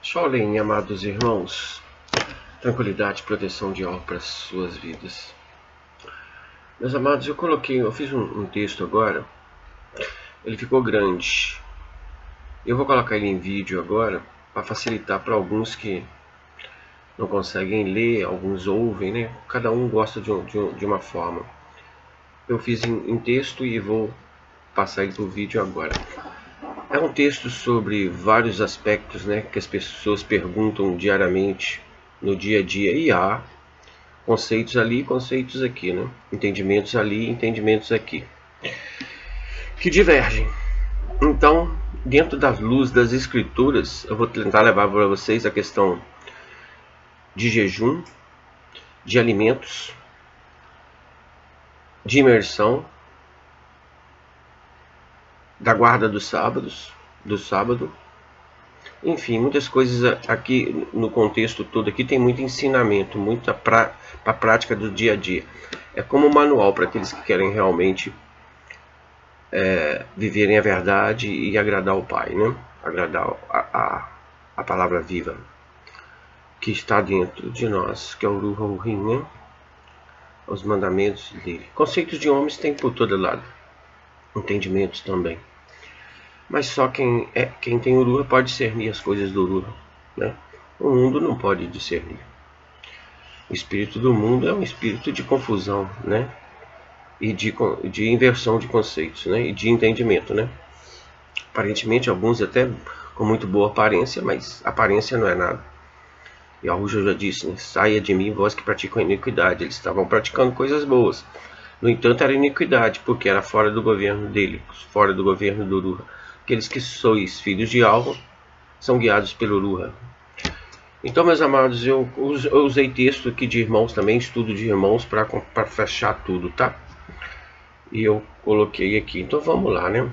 Shalom, amados irmãos, tranquilidade e proteção de algo para as suas vidas. Meus amados, eu fiz um texto agora, ele ficou grande. Eu vou colocar ele em vídeo agora, para facilitar para alguns que não conseguem ler, alguns ouvem, né? Cada um gosta de uma forma. Eu fiz em texto e vou passar ele para o vídeo agora. É um texto sobre vários aspectos, né, que as pessoas perguntam diariamente no dia a dia, e há conceitos ali, conceitos aqui, né? Entendimentos ali, entendimentos aqui, que divergem. Então, dentro da luz das escrituras, eu vou tentar levar para vocês a questão de jejum, de alimentos, de imersão, da guarda dos sábados, do sábado, enfim, muitas coisas aqui no contexto todo aqui tem muito ensinamento, muita para a prática do dia a dia. É como um manual para aqueles que querem realmente viverem a verdade e agradar o Pai, né? Agradar a palavra viva que está dentro de nós, que é o Ruach, né? Os mandamentos dele. Conceitos de homens tem por todo lado, entendimentos também. Mas só quem tem Urua pode discernir as coisas do Urua, né? O mundo não pode discernir. O espírito do mundo é um espírito de confusão, né? E de inversão de conceitos, né? E de entendimento, né? Aparentemente, alguns até com muito boa aparência, mas aparência não é nada. E Yahushua já disse, né? Saia de mim, vós que praticam iniquidade. Eles estavam praticando coisas boas. No entanto, era iniquidade, porque era fora do governo dele, fora do governo do Urua. Aqueles que sois filhos de Alva são guiados pelo Urua. Então, meus amados, eu usei texto aqui de irmãos também, estudo de irmãos, para fechar tudo, tá? E eu coloquei aqui. Então, vamos lá, né?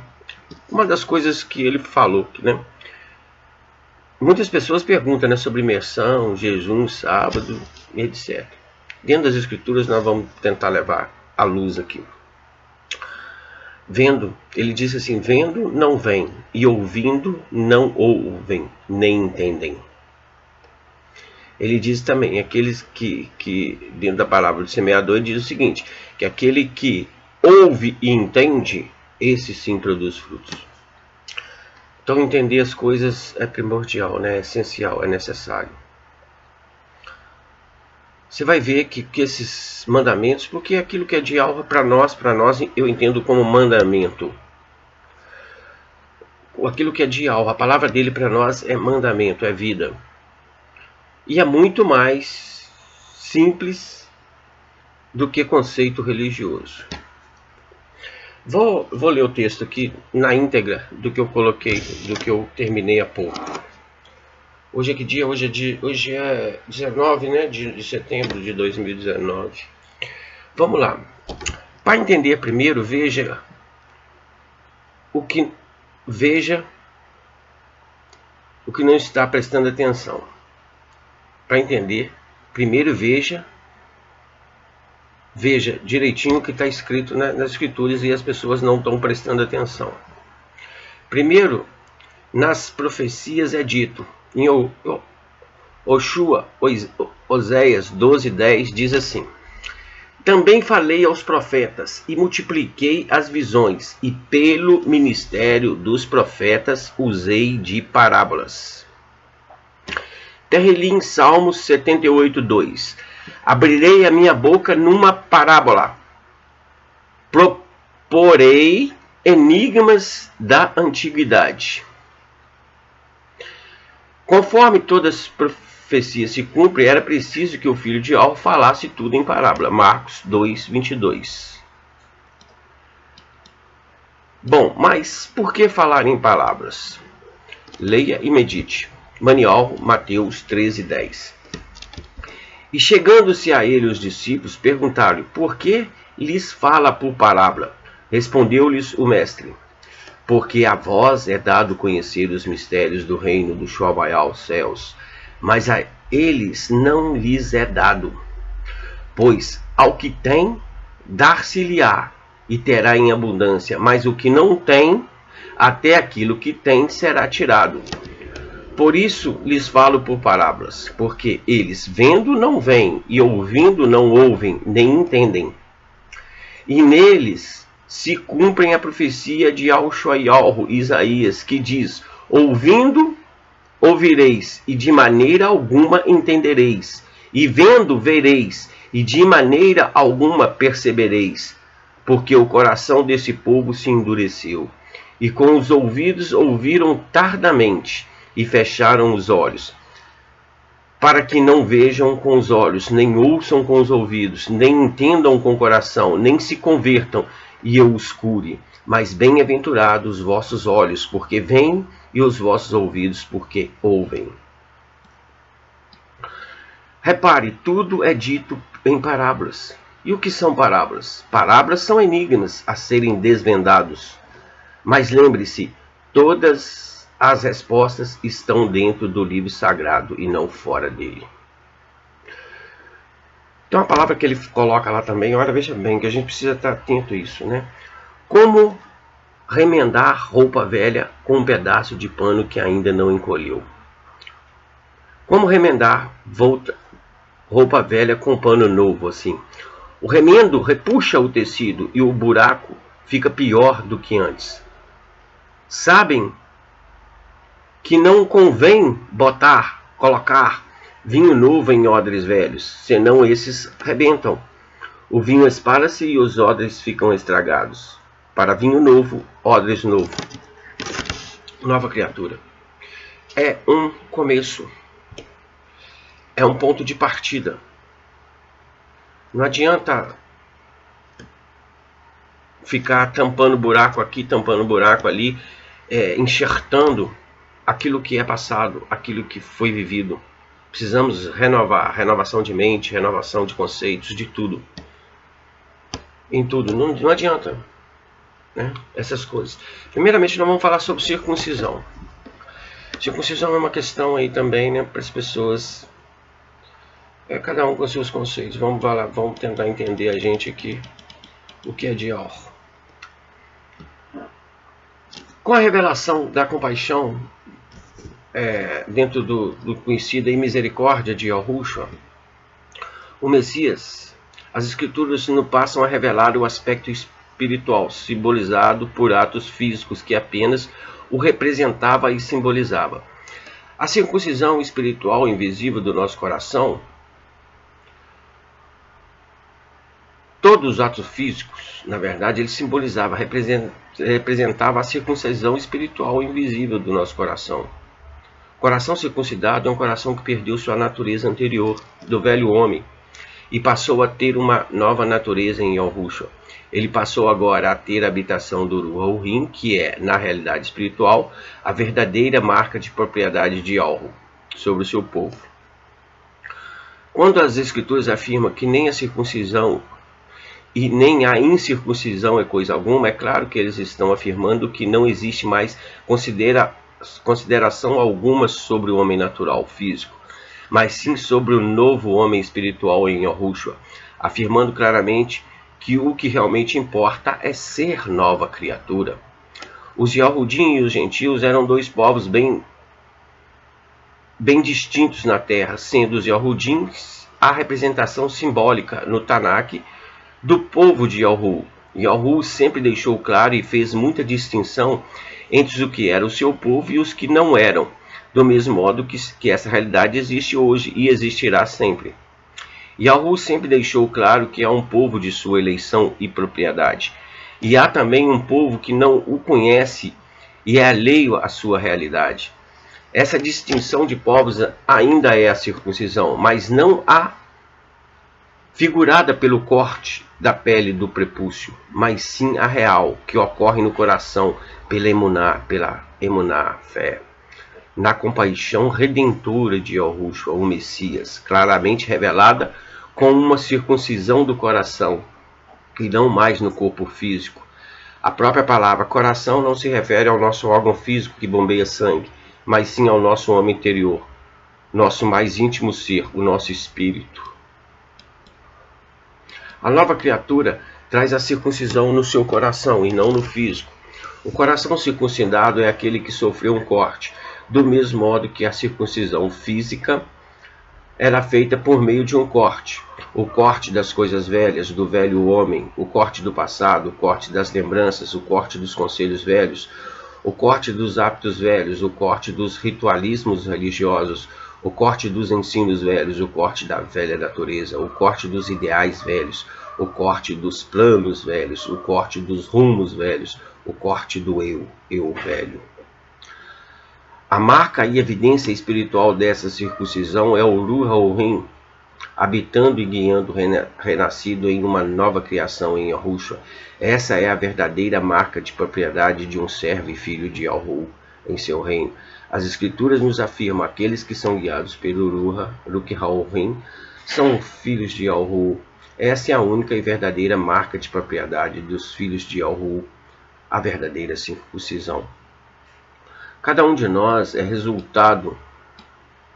Uma das coisas que ele falou, né? Muitas pessoas perguntam, né, sobre imersão, jejum, sábado, etc. Dentro das escrituras, nós vamos tentar levar a luz aqui. Vendo, ele disse assim, vendo não vêm, e ouvindo não ouvem, nem entendem. Ele diz também, aqueles que dentro da palavra do semeador, ele diz o seguinte, que aquele que ouve e entende, esse sim produz frutos. Então entender as coisas é primordial, né? É essencial, é necessário. Você vai ver que esses mandamentos, porque aquilo que é de alva para nós eu entendo como mandamento. Aquilo que é de alva, a palavra dele para nós é mandamento, é vida. E é muito mais simples do que conceito religioso. Vou ler o texto aqui na íntegra do que eu coloquei, do que eu terminei há pouco. Hoje é que dia? Hoje é 19, né, de setembro de 2019. Vamos lá. Para entender primeiro, veja o que não está prestando atenção. Para entender, primeiro veja direitinho o que está escrito nas escrituras e as pessoas não estão prestando atenção. Primeiro, nas profecias é dito, em Oséias 12:10 diz assim: também falei aos profetas e multipliquei as visões, e pelo ministério dos profetas usei de parábolas. Terreli em Salmos 78:2: abrirei a minha boca numa parábola, proporei enigmas da antiguidade. Conforme todas as profecias se cumprem, era preciso que o filho de Alva falasse tudo em parábola. Marcos 2:22. Bom, mas por que falar em palavras? Leia e medite. Manual, Mateus 13:10. E chegando-se a ele os discípulos, perguntaram-lhe, por que lhes fala por parábola? Respondeu-lhes o mestre, porque a vós é dado conhecer os mistérios do reino do Shabai aos céus, mas a eles não lhes é dado. Pois ao que tem, dar-se-lhe-á, e terá em abundância, mas o que não tem, até aquilo que tem será tirado. Por isso lhes falo por parábolas, porque eles vendo não veem, e ouvindo não ouvem, nem entendem. E neles se cumprem a profecia de Al-Shoaial, Isaías, que diz: ouvindo, ouvireis, e de maneira alguma entendereis, e vendo, vereis, e de maneira alguma percebereis, porque o coração desse povo se endureceu, e com os ouvidos ouviram tardamente, e fecharam os olhos, para que não vejam com os olhos, nem ouçam com os ouvidos, nem entendam com o coração, nem se convertam, e eu os cure. Mas bem-aventurados os vossos olhos, porque veem, e os vossos ouvidos, porque ouvem. Repare, tudo é dito em parábolas. E o que são parábolas? Parábolas são enigmas a serem desvendados. Mas lembre-se, todas as respostas estão dentro do livro sagrado e não fora dele. Tem uma palavra que ele coloca lá também, olha, veja bem, que a gente precisa estar atento a isso, né? Como remendar roupa velha com um pedaço de pano que ainda não encolheu. Como remendar roupa velha com pano novo, assim. O remendo repuxa o tecido e o buraco fica pior do que antes. Sabem que não convém colocar vinho novo em odres velhos, senão esses rebentam. O vinho espalha-se e os odres ficam estragados. Para vinho novo, odres novo. Nova criatura. É um começo. É um ponto de partida. Não adianta ficar tampando buraco aqui, tampando buraco ali, enxertando aquilo que é passado, aquilo que foi vivido. Precisamos renovar, renovação de mente, renovação de conceitos, de tudo. Em tudo, não adianta, né? Essas coisas. Primeiramente, nós vamos falar sobre circuncisão. Circuncisão é uma questão aí também, né, para as pessoas, cada um com seus conceitos. Vamos tentar entender a gente aqui o que é Dior. Com a revelação da compaixão, dentro do conhecido e misericórdia de Yahushua, o Messias, as Escrituras nos passam a revelar o aspecto espiritual, simbolizado por atos físicos que apenas o representava e simbolizava. A circuncisão espiritual invisível do nosso coração, todos os atos físicos, na verdade, ele simbolizava, representava a circuncisão espiritual invisível do nosso coração. Coração circuncidado é um coração que perdeu sua natureza anterior, do velho homem, e passou a ter uma nova natureza em Yahushua. Ele passou agora a ter a habitação do Ruhim, que é, na realidade espiritual, a verdadeira marca de propriedade de Yahu sobre o seu povo. Quando as Escrituras afirmam que nem a circuncisão e nem a incircuncisão é coisa alguma, é claro que eles estão afirmando que não existe mais consideração alguma sobre o homem natural, físico, mas sim sobre o novo homem espiritual em Yahushua, afirmando claramente que o que realmente importa é ser nova criatura. Os Yahudim e os gentios eram dois povos bem distintos na terra, sendo os Yahudim a representação simbólica no Tanakh do povo de Yahu. Yahu sempre deixou claro e fez muita distinção entre o que era o seu povo e os que não eram, do mesmo modo que essa realidade existe hoje e existirá sempre. Yahu sempre deixou claro que há um povo de sua eleição e propriedade, e há também um povo que não o conhece e é alheio à sua realidade. Essa distinção de povos ainda é a circuncisão, mas não a figurada pelo corte da pele do prepúcio, mas sim a real, que ocorre no coração pela emuná, fé, na compaixão redentora de Yahushua, o Messias, claramente revelada com uma circuncisão do coração, e não mais no corpo físico. A própria palavra coração não se refere ao nosso órgão físico que bombeia sangue, mas sim ao nosso homem interior, nosso mais íntimo ser, o nosso espírito. A nova criatura traz a circuncisão no seu coração e não no físico. O coração circuncidado é aquele que sofreu um corte, do mesmo modo que a circuncisão física era feita por meio de um corte. O corte das coisas velhas, do velho homem, o corte do passado, o corte das lembranças, o corte dos conselhos velhos, o corte dos hábitos velhos, o corte dos ritualismos religiosos, o corte dos ensinos velhos, o corte da velha natureza, o corte dos ideais velhos, o corte dos planos velhos, o corte dos rumos velhos, o corte do eu velho. A marca e evidência espiritual dessa circuncisão é o Ruach HaOrim, habitando e guiando o renascido em uma nova criação em Yahushua. Essa é a verdadeira marca de propriedade de um servo e filho de Yahu em seu reino. As Escrituras nos afirmam: aqueles que são guiados pelo Ruach HaOrim são filhos de Yahu. Essa é a única e verdadeira marca de propriedade dos filhos de Yahu, a verdadeira circuncisão. Cada um de nós é resultado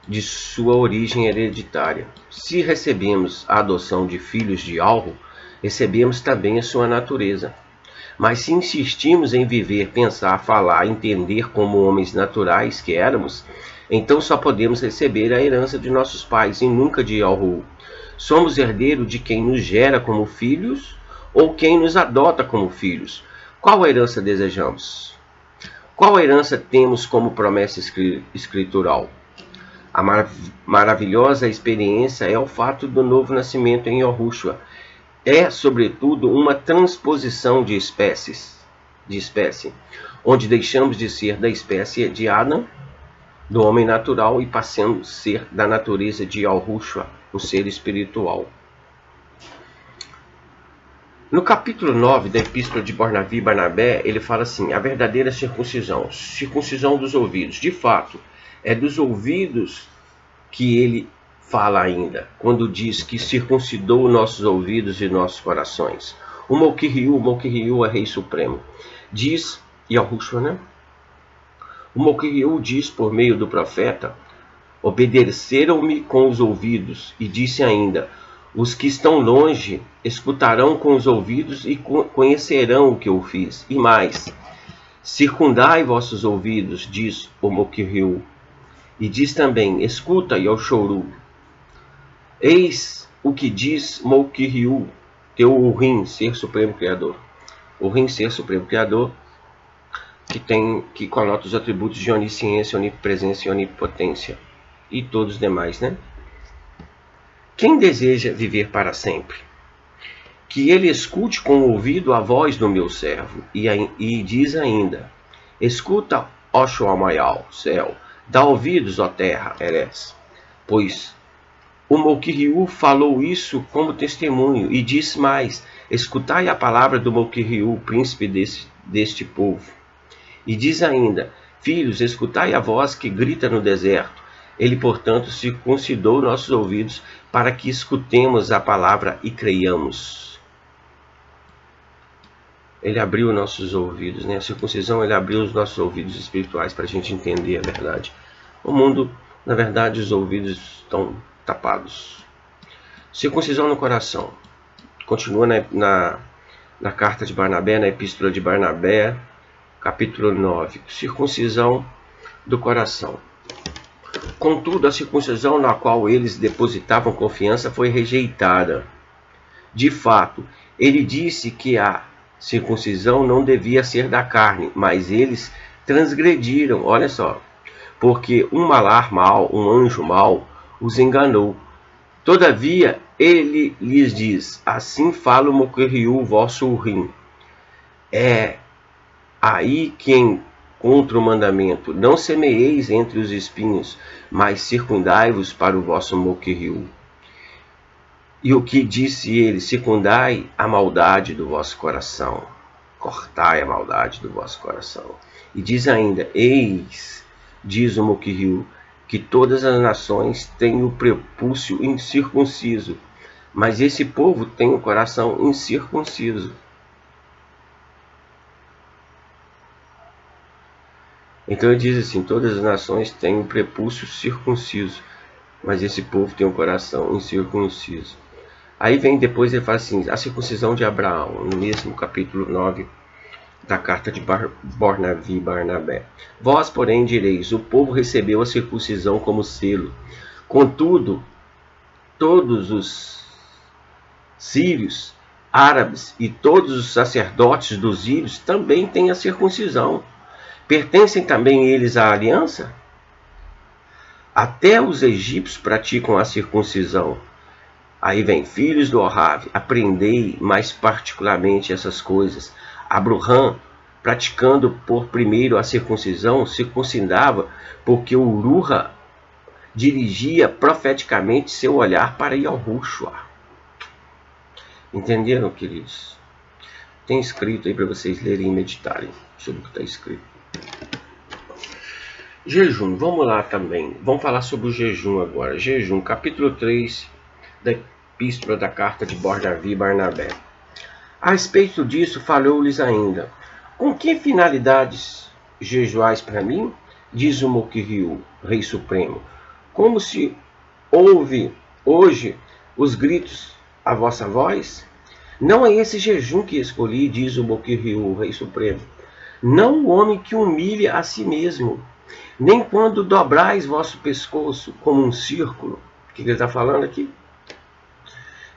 de sua origem hereditária. Se recebemos a adoção de filhos de Yahu, recebemos também a sua natureza. Mas se insistimos em viver, pensar, falar, entender como homens naturais que éramos, então só podemos receber a herança de nossos pais e nunca de Yahu. Somos herdeiros de quem nos gera como filhos ou quem nos adota como filhos. Qual herança desejamos? Qual herança temos como promessa escritural? A maravilhosa experiência é o fato do novo nascimento em Yahushua. É, sobretudo, uma transposição de espécie, onde deixamos de ser da espécie de Adão, do homem natural, e passamos a ser da natureza de Yahushua, o ser espiritual. No capítulo 9 da Epístola de Barnavi e Barnabé, ele fala assim: a verdadeira circuncisão dos ouvidos. De fato, é dos ouvidos que ele fala ainda, quando diz que circuncidou nossos ouvidos e nossos corações. O Malquiriu é Rei Supremo. Diz Yahushua, né? O Malquiriu diz por meio do profeta: obedeceram-me com os ouvidos, e disse ainda: os que estão longe escutarão com os ouvidos e conhecerão o que eu fiz. E mais, circundai vossos ouvidos, diz o Malquiriu. E diz também: escuta, Yoshoru. Eis o que diz Malquiriu, teu Urim, ser supremo criador. Urim, ser supremo criador, que conota os atributos de onisciência, onipresença e onipotência. E todos os demais, né? Quem deseja viver para sempre? Que ele escute com o ouvido a voz do meu servo. E diz ainda: escuta, ó Shoamayal, céu. Dá ouvidos, ó terra, Eres. Pois o Malquiriu falou isso como testemunho, e diz mais: escutai a palavra do Malquiriu, príncipe deste povo. E diz ainda: filhos, escutai a voz que grita no deserto. Ele, portanto, circuncidou nossos ouvidos para que escutemos a palavra e creiamos. Ele abriu nossos ouvidos, né? A circuncisão, ele abriu os nossos ouvidos espirituais para a gente entender a verdade. O mundo, na verdade, os ouvidos estão tapados. Circuncisão no coração. Continua na carta de Barnabé, na epístola de Barnabé, capítulo 9. Circuncisão do coração. Contudo, a circuncisão na qual eles depositavam confiança foi rejeitada. De fato, ele disse que a circuncisão não devia ser da carne, mas eles transgrediram, olha só, porque um malar mau, um anjo mau, os enganou. Todavia, ele lhes diz: assim fala o Malquiriu, vosso Urim. É aí que contra o mandamento: não semeeis entre os espinhos, mas circundai-vos para o vosso Malquiriu. E o que disse ele? Circundai a maldade do vosso coração, cortai a maldade do vosso coração. E diz ainda: eis, diz o Malquiriu, que todas as nações têm o prepúcio incircunciso, mas esse povo tem o coração incircunciso. Então ele diz assim: todas as nações têm o prepúcio circunciso, mas esse povo tem o coração incircunciso. Aí vem depois, ele fala assim: a circuncisão de Abraão, no mesmo capítulo 9 da carta de Barnavi e Barnabé. Vós, porém, direis: o povo recebeu a circuncisão como selo. Contudo, todos os sírios, árabes e todos os sacerdotes dos írios também têm a circuncisão. Pertencem também eles à aliança? Até os egípcios praticam a circuncisão. Aí vem: filhos do Orave, aprendei mais particularmente essas coisas. Abraham, praticando por primeiro a circuncisão, circuncidava porque o Uruha dirigia profeticamente seu olhar para Yahushua. Entenderam, queridos? Tem escrito aí para vocês lerem e meditarem sobre o que está escrito. Jejum, vamos lá também. Vamos falar sobre o jejum agora. Jejum, capítulo 3 da epístola da carta de Barnavi e Barnabé. A respeito disso, falou-lhes ainda: com que finalidades jejuais para mim? Diz o Moquirriu, Rei Supremo. Como se ouve hoje os gritos à vossa voz? Não é esse jejum que escolhi, diz o Moquirriu, Rei Supremo. Não o homem que humilha a si mesmo, nem quando dobrais vosso pescoço como um círculo. O que ele está falando aqui?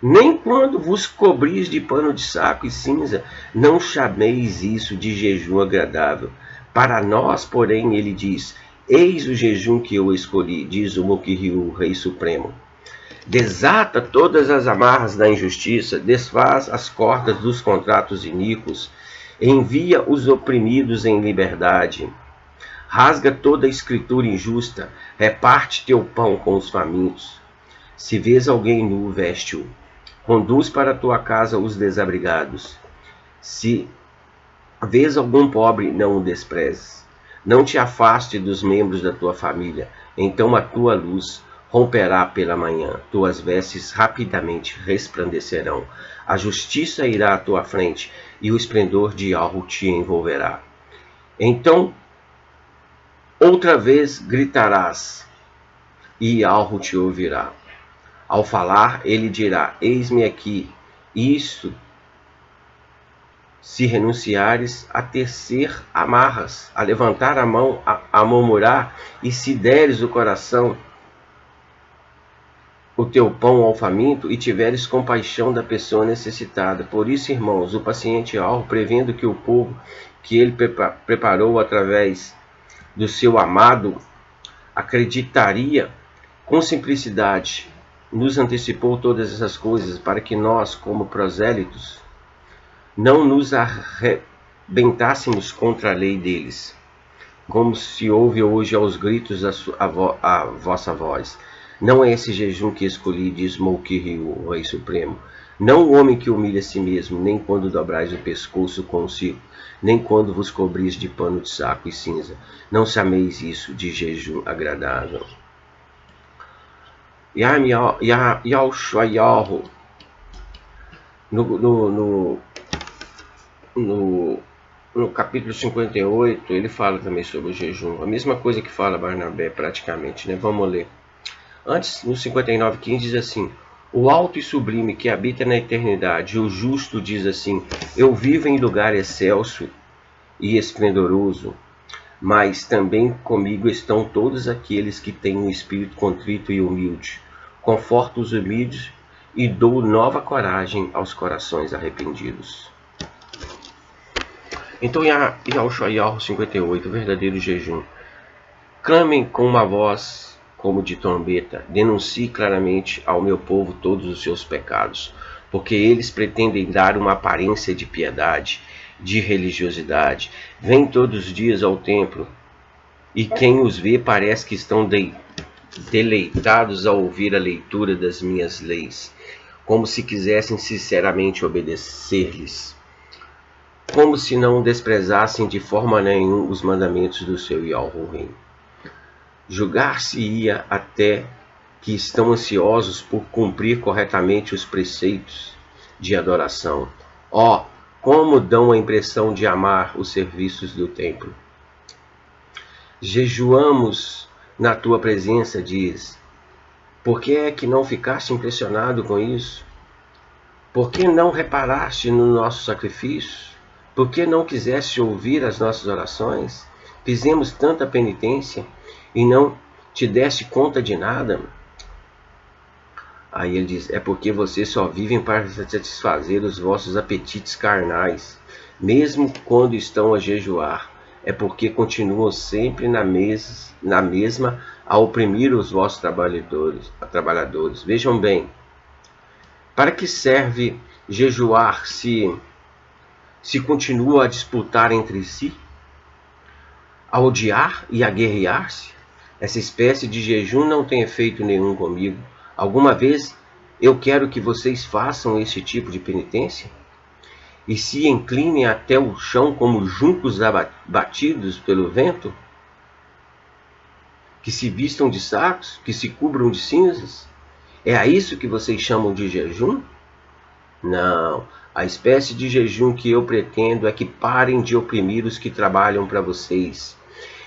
Nem quando vos cobris de pano de saco e cinza, não chameis isso de jejum agradável. Para nós, porém, ele diz: eis o jejum que eu escolhi, diz o Moquirriu, Rei Supremo. Desata todas as amarras da injustiça, desfaz as cordas dos contratos iníquos, envia os oprimidos em liberdade. Rasga toda a escritura injusta, reparte teu pão com os famintos. Se vês alguém nu, veste-o. Conduz para a tua casa os desabrigados. Se vês algum pobre, não o desprezes. Não te afaste dos membros da tua família. Então a tua luz romperá pela manhã. Tuas vestes rapidamente resplandecerão. A justiça irá à tua frente, e o esplendor de Yahweh te envolverá. Então outra vez gritarás, e Yahweh te ouvirá. Ao falar, ele dirá: eis-me aqui. Isto, se renunciares a tecer amarras, a levantar a mão, a murmurar, e se deres o coração, o teu pão ao faminto, e tiveres compaixão da pessoa necessitada. Por isso, irmãos, o paciente Yahweh, prevendo que o povo que ele preparou através do seu amado acreditaria com simplicidade, nos antecipou todas essas coisas para que nós, como prosélitos, não nos arrebentássemos contra a lei deles, como se ouve hoje aos gritos a vossa voz. Não é esse jejum que escolhi, diz Moquirriu, o Rei Supremo. Não o homem que humilha a si mesmo, nem quando dobrais o pescoço com o círculo, nem quando vos cobris de pano de saco e cinza. Não chameis isso de jejum agradável. Yahushua no capítulo 58, ele fala também sobre o jejum. A mesma coisa que fala Barnabé, praticamente, né? Vamos ler. Antes, no 59:15, diz assim: o alto e sublime que habita na eternidade, o justo diz assim: eu vivo em lugar excelso e esplendoroso, mas também comigo estão todos aqueles que têm um espírito contrito e humilde. Conforto os humildes e dou nova coragem aos corações arrependidos. Então, Yahushua 58, verdadeiro jejum. Clamem com uma voz como de trombeta, denuncie claramente ao meu povo todos os seus pecados, porque eles pretendem dar uma aparência de piedade, de religiosidade. Vêm todos os dias ao templo, e quem os vê parece que estão deleitados ao ouvir a leitura das minhas leis, como se quisessem sinceramente obedecer-lhes, como se não desprezassem de forma nenhuma os mandamentos do seu Yahweh. Julgar-se-ia até que estão ansiosos por cumprir corretamente os preceitos de adoração. Ó, como dão a impressão de amar os serviços do templo. Jejuamos na tua presença, diz. Por que é que não ficaste impressionado com isso? Por que não reparaste no nosso sacrifício? Porque não quiseste ouvir as nossas orações? Fizemos tanta penitência e não te deste conta de nada? Aí ele diz, é porque vocês só vivem para satisfazer os vossos apetites carnais, mesmo quando estão a jejuar. É porque continuam sempre na mesma a oprimir os vossos trabalhadores. Vejam bem, para que serve jejuar se continua a disputar entre si, a odiar e a guerrear-se? Essa espécie de jejum não tem efeito nenhum comigo. Alguma vez eu quero que vocês façam esse tipo de penitência? E se inclinem até o chão como juncos abatidos pelo vento? Que se vistam de sacos? Que se cubram de cinzas? É a isso que vocês chamam de jejum? Não, a espécie de jejum que eu pretendo é que parem de oprimir os que trabalham para vocês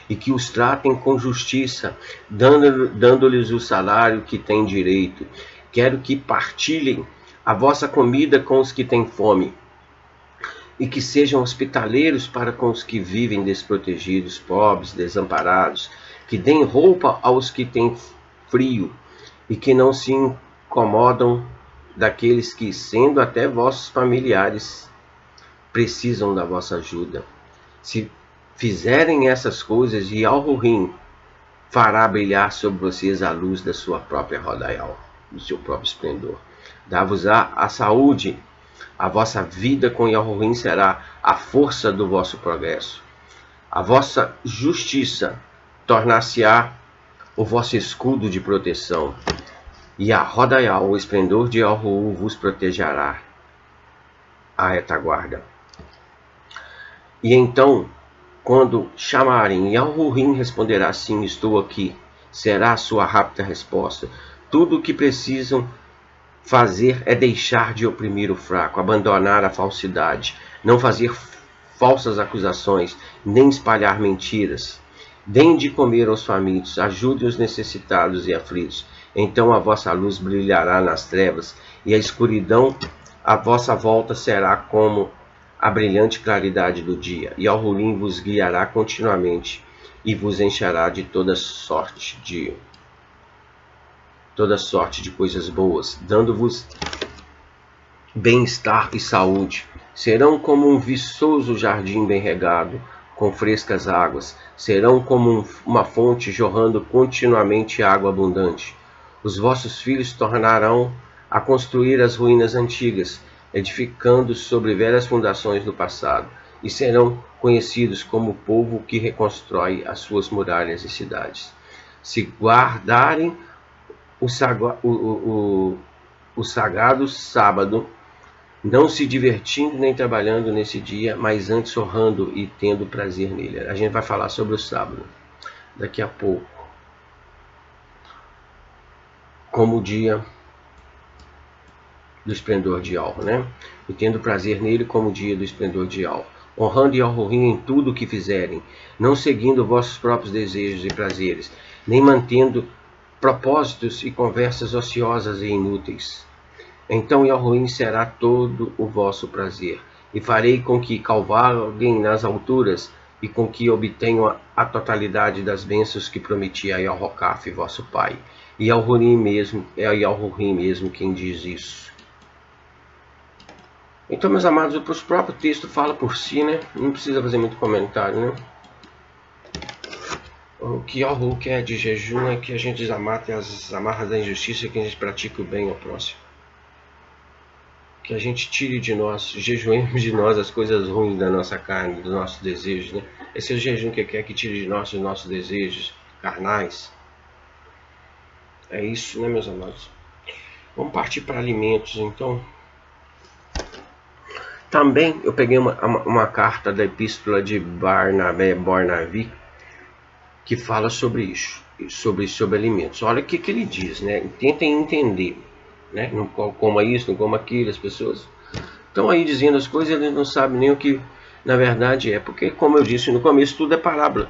e que os tratem com justiça, dando-lhes o salário que têm direito. Quero que partilhem a vossa comida com os que têm fome e que sejam hospitaleiros para com os que vivem desprotegidos, pobres, desamparados, que deem roupa aos que têm frio e que não se incomodam daqueles que, sendo até vossos familiares, precisam da vossa ajuda. Se fizerem essas coisas, Yalrurim fará brilhar sobre vocês a luz da sua própria Rodaial, do seu próprio esplendor. Dá-vos-á a saúde, a vossa vida com Yalrurim será a força do vosso progresso. A vossa justiça tornar-se-á o vosso escudo de proteção. E a Rodaial, o esplendor de Yalrurim, vos protegerá a retaguarda. E então, quando chamarem, Yalrurim responderá, sim, estou aqui. Será a sua rápida resposta. Tudo o que precisam fazer é deixar de oprimir o fraco, abandonar a falsidade, não fazer falsas acusações, nem espalhar mentiras. Deem de comer aos famintos, ajudem os necessitados e aflitos. Então a vossa luz brilhará nas trevas, e a escuridão à vossa volta será como a brilhante claridade do dia. E Yalrurim vos guiará continuamente, e vos encherá de toda sorte de coisas boas, dando-vos bem-estar e saúde. Serão como um viçoso jardim bem regado, com frescas águas. Serão como uma fonte jorrando continuamente água abundante. Os vossos filhos tornarão a construir as ruínas antigas, edificando sobre velhas fundações do passado, e serão conhecidos como o povo que reconstrói as suas muralhas e cidades. Se guardarem o sagrado sábado, não se divertindo nem trabalhando nesse dia, mas antes honrando e tendo prazer nele. A gente vai falar sobre o sábado daqui a pouco, como o dia do esplendor de Yal, né? E tendo prazer nele como o dia do esplendor de Yal. Honrando Yalrurim em tudo o que fizerem, não seguindo vossos próprios desejos e prazeres, nem mantendo propósitos e conversas ociosas e inúteis. Então Yalrurim será todo o vosso prazer, e farei com que cavalguem nas alturas, e com que obtenham a totalidade das bênçãos que prometi a Yalrocaf, vosso pai. E Yalrurim mesmo quem diz isso. Então, meus amados, o próprio texto fala por si, né? Não precisa fazer muito comentário, né? O que Yalrurim quer de jejum é que a gente desamate as amarras da injustiça e que a gente pratique o bem ao próximo. Que a gente tire de nós, jejuemos de nós as coisas ruins da nossa carne, dos nossos desejos, né? Esse é o jejum que quer que tire de nós os nossos desejos carnais. É isso, né, meus amados? Vamos partir para alimentos, então. Também eu peguei uma carta da epístola de Barnavi que fala sobre isso, sobre alimentos. Olha o que ele diz, né? Tentem entender, né? Não coma isso, não coma aquilo. As pessoas estão aí dizendo as coisas e eles não sabem nem o que na verdade é. Porque, como eu disse no começo, tudo é parábola.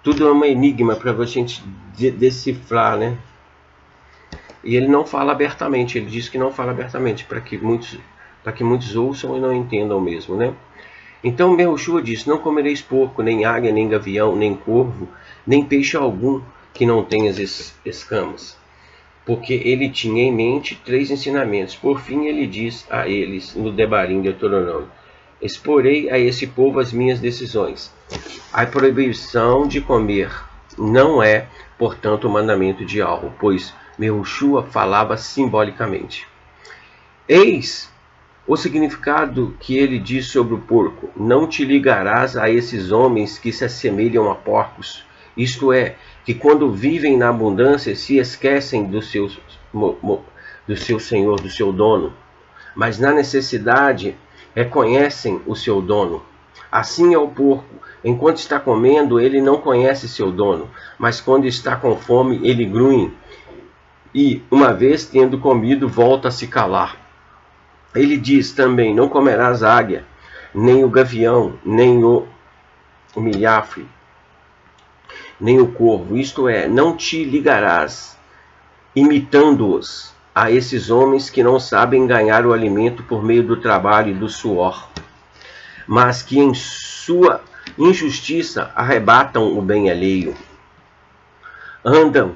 Tudo é um enigma para a gente decifrar, né? E ele não fala abertamente, ele diz que não fala abertamente, para que muitos ouçam e não entendam mesmo, né? Então Mehushua disse: não comereis porco, nem águia, nem gavião, nem corvo, nem peixe algum que não tenha escamas. Porque ele tinha em mente 3 ensinamentos. Por fim, ele diz a eles, no Debarim de Deuteronômio: exporei a esse povo as minhas decisões. A proibição de comer não é, portanto, o mandamento de algo, pois Mehushua falava simbolicamente. Eis o significado que ele diz sobre o porco: não te ligarás a esses homens que se assemelham a porcos, isto é, que quando vivem na abundância se esquecem do seu senhor, do seu dono, mas na necessidade reconhecem o seu dono. Assim é o porco: enquanto está comendo, ele não conhece seu dono, mas quando está com fome, ele grunhe, e, uma vez tendo comido, volta a se calar. Ele diz também: não comerás águia, nem o gavião, nem o milhafre, nem o corvo, isto é, não te ligarás, imitando-os, a esses homens que não sabem ganhar o alimento por meio do trabalho e do suor, mas que em sua injustiça arrebatam o bem alheio. Andam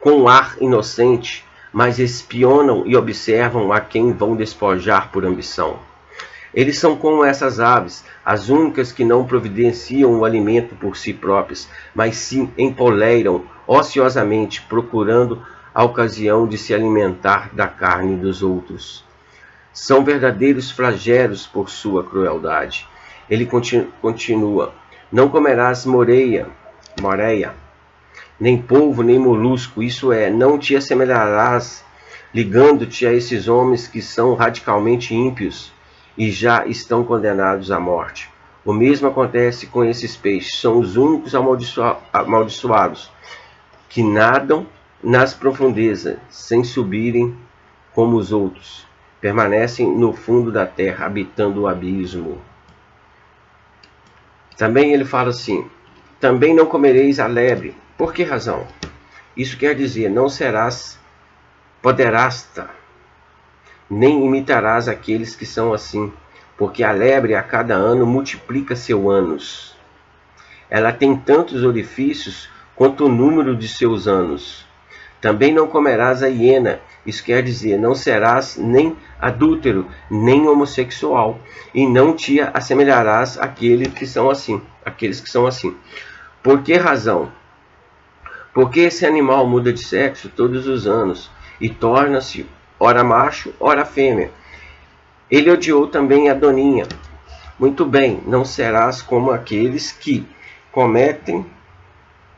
com ar inocente, mas espionam e observam a quem vão despojar por ambição. Eles são como essas aves, as únicas que não providenciam o alimento por si próprias, mas se empoleiram ociosamente, procurando a ocasião de se alimentar da carne dos outros. São verdadeiros flagelos por sua crueldade. Ele continua: não comerás moreia, nem polvo, nem molusco, isso é, não te assemelharás ligando-te a esses homens que são radicalmente ímpios e já estão condenados à morte. O mesmo acontece com esses peixes, são os únicos amaldiçoados que nadam nas profundezas, sem subirem como os outros, permanecem no fundo da terra, habitando o abismo. Também ele fala assim: também não comereis a lebre. Por que razão? Isso quer dizer, não serás poderasta, nem imitarás aqueles que são assim, porque a lebre a cada ano multiplica seu ânus. Ela tem tantos orifícios quanto o número de seus anos. Também não comerás a hiena, isso quer dizer, não serás nem adúltero, nem homossexual, e não te assemelharás àqueles que são assim. Por que razão? Porque esse animal muda de sexo todos os anos e torna-se ora macho, ora fêmea. Ele odiou também a doninha. Muito bem, não serás como aqueles que cometem,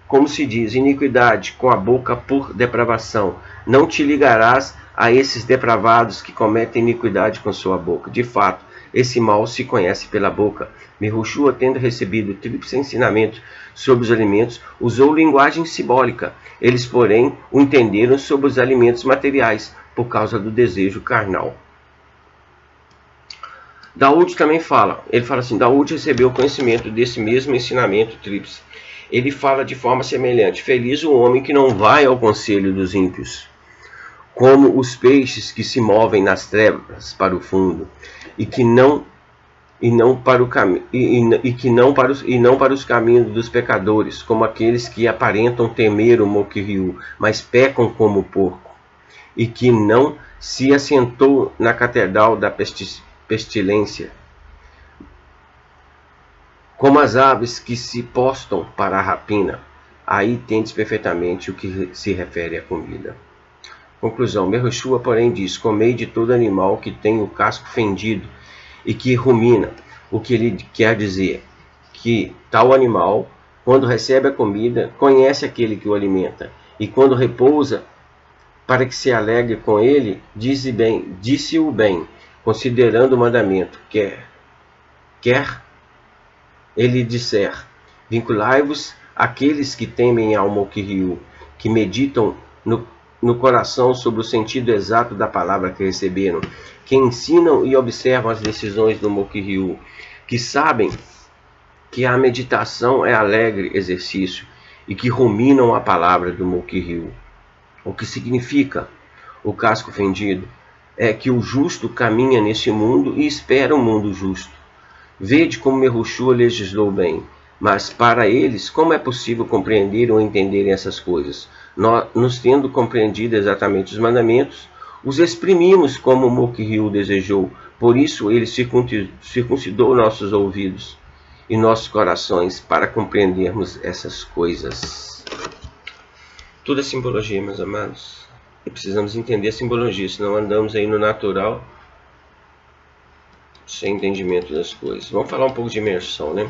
como se diz, iniquidade com a boca por depravação. Não te ligarás a esses depravados que cometem iniquidade com sua boca. De fato, esse mal se conhece pela boca. Mehushua, tendo recebido o tríplice ensinamento sobre os alimentos, usou linguagem simbólica. Eles, porém, o entenderam sobre os alimentos materiais, por causa do desejo carnal. Daúde também fala. Ele fala assim: Daúde recebeu o conhecimento desse mesmo ensinamento tríplice. Ele fala de forma semelhante: feliz o homem que não vai ao conselho dos ímpios, como os peixes que se movem nas trevas para o fundo, e não para os caminhos dos pecadores, como aqueles que aparentam temer o Mokiryu, mas pecam como o porco, e que não se assentou na catedral da pestilência, como as aves que se postam para a rapina. Aí tendes perfeitamente o que se refere à comida. Conclusão: Mehushua, porém, diz: comei de todo animal que tem o casco fendido e que rumina. O que ele quer dizer? Que tal animal, quando recebe a comida, conhece aquele que o alimenta, e quando repousa, para que se alegre com ele, disse-o bem, considerando o mandamento. Quer ele disser: vinculai-vos àqueles que temem ao Mokiryu, que meditam no coração sobre o sentido exato da palavra que receberam, que ensinam e observam as decisões do Mokiryu, que sabem que a meditação é alegre exercício e que ruminam a palavra do Mokiryu. O que significa o casco fendido? É que o justo caminha neste mundo e espera um mundo justo. Vede como Yahushua legislou bem. Mas para eles, como é possível compreender ou entenderem essas coisas? Nós, nos tendo compreendido exatamente os mandamentos, os exprimimos como Mokiryu desejou. Por isso ele circuncidou nossos ouvidos e nossos corações para compreendermos essas coisas. Tudo é simbologia, meus amados. E precisamos entender a simbologia, senão andamos aí no natural, sem entendimento das coisas. Vamos falar um pouco de imersão, né?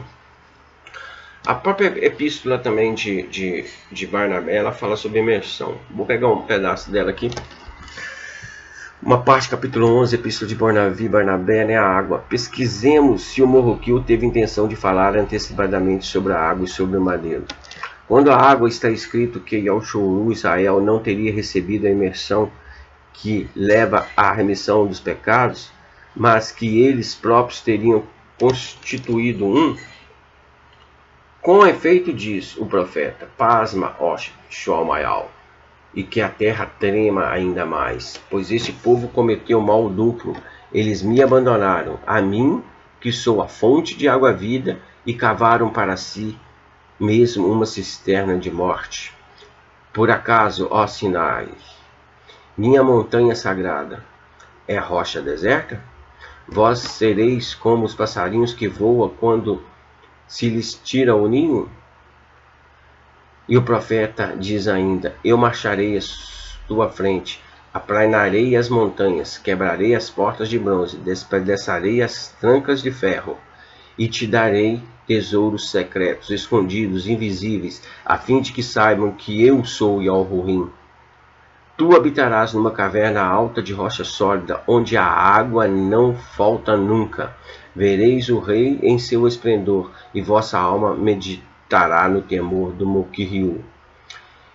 A própria epístola também de Barnabé, ela fala sobre imersão. Vou pegar um pedaço dela aqui. Uma parte, capítulo 11, epístola de Barnabé, né, a água. Pesquisemos se o Morroquil teve intenção de falar antecipadamente sobre a água e sobre o madeiro. Quando a água está escrito que Yahushua Israel não teria recebido a imersão que leva à remissão dos pecados, mas que eles próprios teriam constituído um. Com efeito diz o profeta, pasma, ó Shomayal, e que a terra trema ainda mais, pois este povo cometeu mal duplo, eles me abandonaram, a mim, que sou a fonte de água vida, e cavaram para si mesmo uma cisterna de morte. Por acaso, ó Sinai, minha montanha sagrada, é rocha deserta? Vós sereis como os passarinhos que voam quando se lhes tira o ninho? E o profeta diz ainda, eu marcharei à tua frente, aplainarei as montanhas, quebrarei as portas de bronze, despedaçarei as trancas de ferro, e te darei tesouros secretos, escondidos, invisíveis, a fim de que saibam que eu sou Yahurim. Tu habitarás numa caverna alta de rocha sólida, onde a água não falta nunca. Vereis o rei em seu esplendor, e vossa alma meditará no temor do Mokiryu.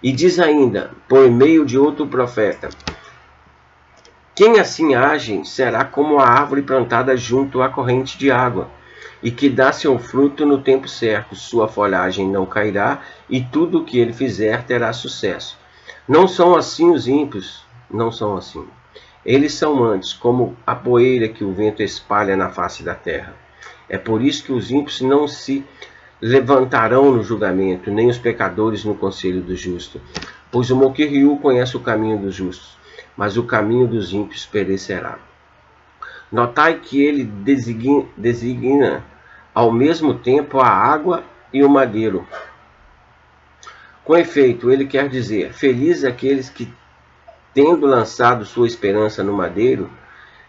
E diz ainda, por meio de outro profeta, quem assim age será como a árvore plantada junto à corrente de água, e que dá seu fruto no tempo certo, sua folhagem não cairá, e tudo o que ele fizer terá sucesso. Não são assim os ímpios, não são assim. Eles são mantes, como a poeira que o vento espalha na face da terra. É por isso que os ímpios não se levantarão no julgamento, nem os pecadores no conselho do justo. Pois o Mokiryu conhece o caminho dos justos, mas o caminho dos ímpios perecerá. Notai que ele designa ao mesmo tempo a água e o madeiro. Com efeito, ele quer dizer, felizes aqueles que, tendo lançado sua esperança no madeiro,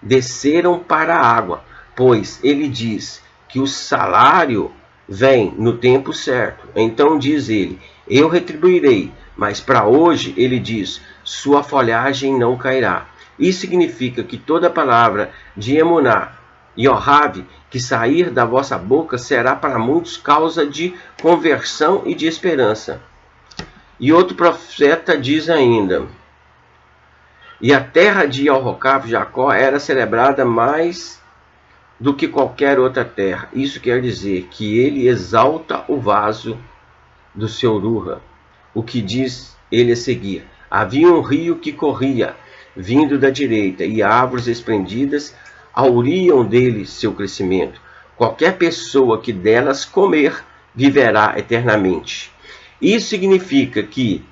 desceram para a água, pois ele diz que o salário vem no tempo certo. Então diz ele, eu retribuirei, mas para hoje ele diz, sua folhagem não cairá. Isso significa que toda palavra de Emuná e Ohave que sair da vossa boca será para muitos causa de conversão e de esperança. E outro profeta diz ainda, e a terra de Yahukav, Jacó, era celebrada mais do que qualquer outra terra. Isso quer dizer que ele exalta o vaso do seu Ruha. O que diz ele a seguir? Havia um rio que corria, vindo da direita, e árvores esplendidas auriam dele seu crescimento. Qualquer pessoa que delas comer, viverá eternamente. Isso significa que,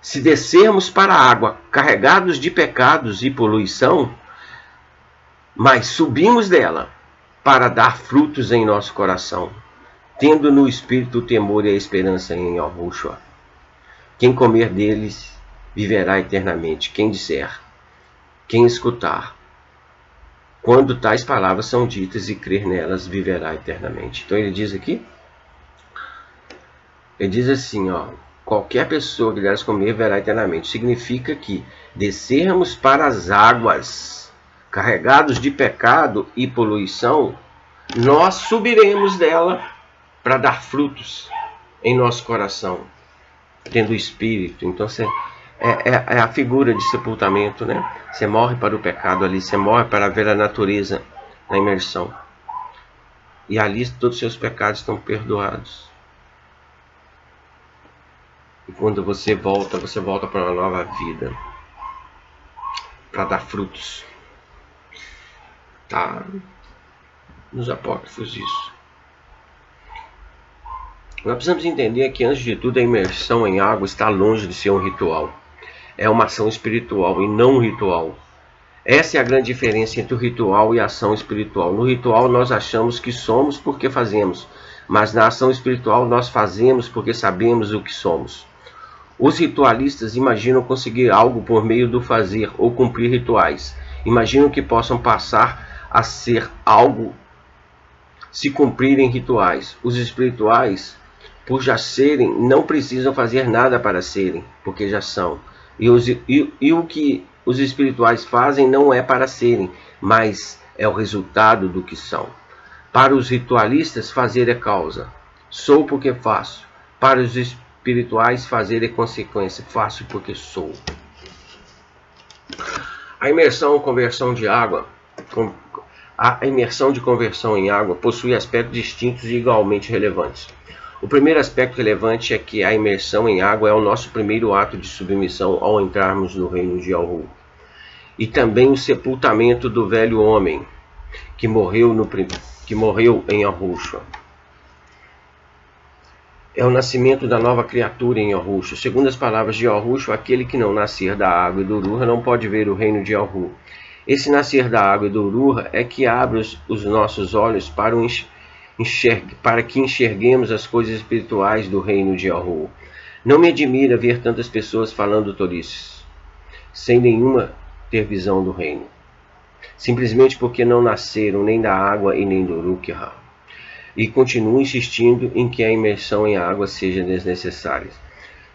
se descermos para a água carregados de pecados e poluição, mas subimos dela para dar frutos em nosso coração, tendo no espírito o temor e a esperança em Yahushua. Quem comer deles viverá eternamente. Quem disser, quem escutar, quando tais palavras são ditas e crer nelas, viverá eternamente. Então ele diz aqui, ele diz assim, ó, qualquer pessoa que delas comer viverá eternamente. Significa que descermos para as águas, carregados de pecado e poluição, nós subiremos dela para dar frutos em nosso coração, tendo o espírito. Então é a figura de sepultamento, né? Você morre para o pecado ali, você morre para ver a natureza na imersão. E ali todos os seus pecados estão perdoados. E quando você volta para uma nova vida, para dar frutos. Tá? nos apócrifos isso. Nós precisamos entender que, antes de tudo, a imersão em água está longe de ser um ritual. É uma ação espiritual e não um ritual. Essa é a grande diferença entre o ritual e a ação espiritual. No ritual nós achamos que somos porque fazemos, mas na ação espiritual nós fazemos porque sabemos o que somos. Os ritualistas imaginam conseguir algo por meio do fazer ou cumprir rituais. Imaginam que possam passar a ser algo se cumprirem rituais. Os espirituais, por já serem, não precisam fazer nada para serem, porque já são. E o que os espirituais fazem não é para serem, mas é o resultado do que são. Para os ritualistas, fazer é causa. Sou porque faço. Para os espirituais, fazer é consequência. Faço porque sou. A imersão conversão de água. A imersão de conversão em água possui aspectos distintos e igualmente relevantes. O primeiro aspecto relevante é que a imersão em água é o nosso primeiro ato de submissão ao entrarmos no reino de Yahu. E também o sepultamento do velho homem, que morreu em Yahushua. É o nascimento da nova criatura em Yahushua. Segundo as palavras de Yahushua, aquele que não nascer da água e do Ruha não pode ver o reino de Yahu. Esse nascer da água e do Ruha é que abre os nossos olhos para que enxerguemos as coisas espirituais do reino de Yahu. Não me admira ver tantas pessoas falando tolices, sem nenhuma ter visão do reino, simplesmente porque não nasceram nem da água e nem do Ruha, e continuam insistindo em que a imersão em água seja desnecessária,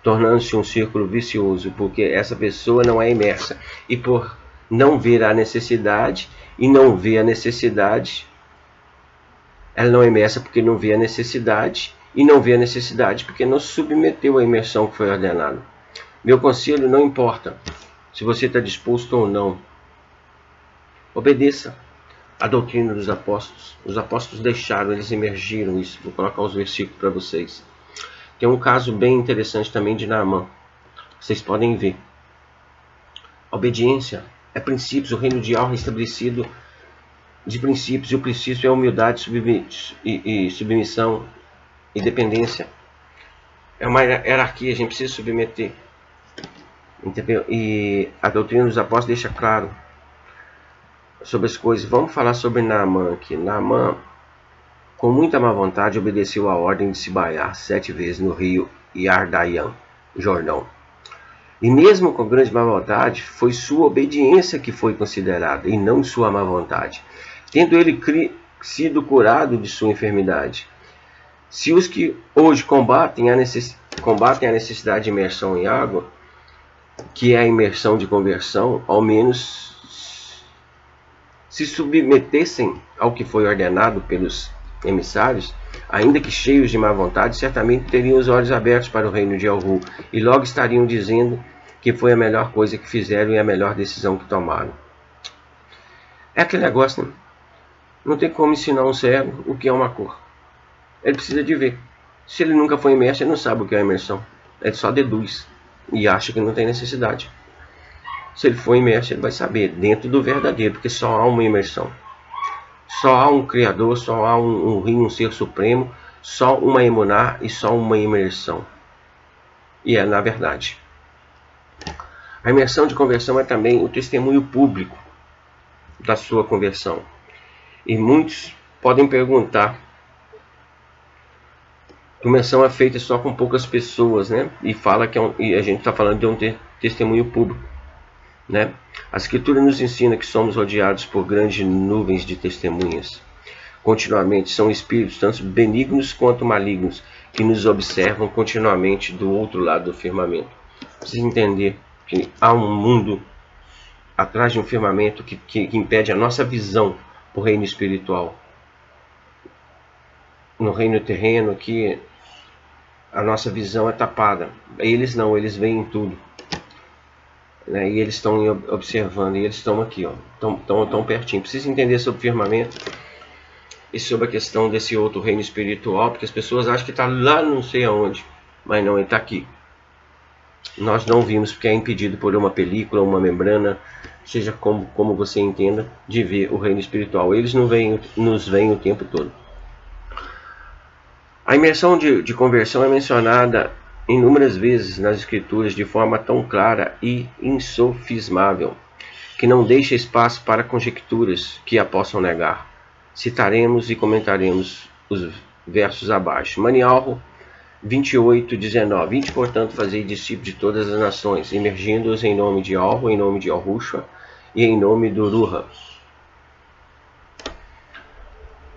tornando-se um círculo vicioso, porque essa pessoa não é imersa, e por não ver a necessidade, e não vê a necessidade, ela não é imersa porque não vê a necessidade, e não vê a necessidade porque não submeteu à imersão que foi ordenada. Meu conselho: não importa se você está disposto ou não, obedeça a doutrina dos apóstolos. Os apóstolos deixaram, eles emergiram isso. Vou colocar os versículos para vocês. Tem um caso bem interessante também de Naamã. Vocês podem ver. A obediência é princípios. O reino de Yahu é estabelecido de princípios, e o princípio é humildade, submissão e dependência. É uma hierarquia, a gente precisa submeter. Entendeu? E a doutrina dos apóstolos deixa claro sobre as coisas. Vamos falar sobre Naamã aqui. Naamã, com muita má vontade, obedeceu a ordem de se banhar 7 vezes no rio Yardaian, Jordão. E mesmo com grande má vontade, foi sua obediência que foi considerada, e não sua má vontade, tendo ele sido curado de sua enfermidade. Se os que hoje combatem a necessidade de imersão em água, que é a imersão de conversão, ao menos se submetessem ao que foi ordenado pelos emissários, ainda que cheios de má vontade, certamente teriam os olhos abertos para o reino de Yahu, e logo estariam dizendo que foi a melhor coisa que fizeram e a melhor decisão que tomaram. É aquele negócio, né? Não tem como ensinar um cego o que é uma cor. Ele precisa de ver. Se ele nunca foi imerso, ele não sabe o que é imersão. Ele só deduz e acha que não tem necessidade. Se ele for imerso, ele vai saber, dentro do verdadeiro, porque só há uma imersão. Só há um Criador, só há um Ser Supremo, só uma emuná e só uma imersão. E é na verdade. A imersão de conversão é também o testemunho público da sua conversão. E muitos podem perguntar: a imersão é feita só com poucas pessoas, né? E fala que e a gente está falando de um testemunho público, né? A Escritura nos ensina que somos rodeados por grandes nuvens de testemunhas. Continuamente são espíritos, tanto benignos quanto malignos, que nos observam continuamente do outro lado do firmamento. Precisa entender que há um mundo atrás de um firmamento que impede a nossa visão para o reino espiritual. No reino terreno aqui, a nossa visão é tapada. Eles não, eles veem tudo, né? E eles estão observando, e eles estão aqui, ó, tão pertinho. Precisa entender sobre o firmamento e sobre a questão desse outro reino espiritual, porque as pessoas acham que está lá não sei aonde, mas não, ele está aqui. Nós não vimos porque é impedido por uma película, uma membrana seja como você entenda de ver o reino espiritual. Eles nos veem o tempo todo. A imersão de conversão é mencionada inúmeras vezes nas Escrituras de forma tão clara e insofismável, que não deixa espaço para conjecturas que a possam negar. Citaremos e comentaremos os versos abaixo. Manialro 28:19. Vinde, portanto, fazei discípulos de todas as nações, imergindo-os em nome de Alro, em nome de Yahushua e em nome do Ruha.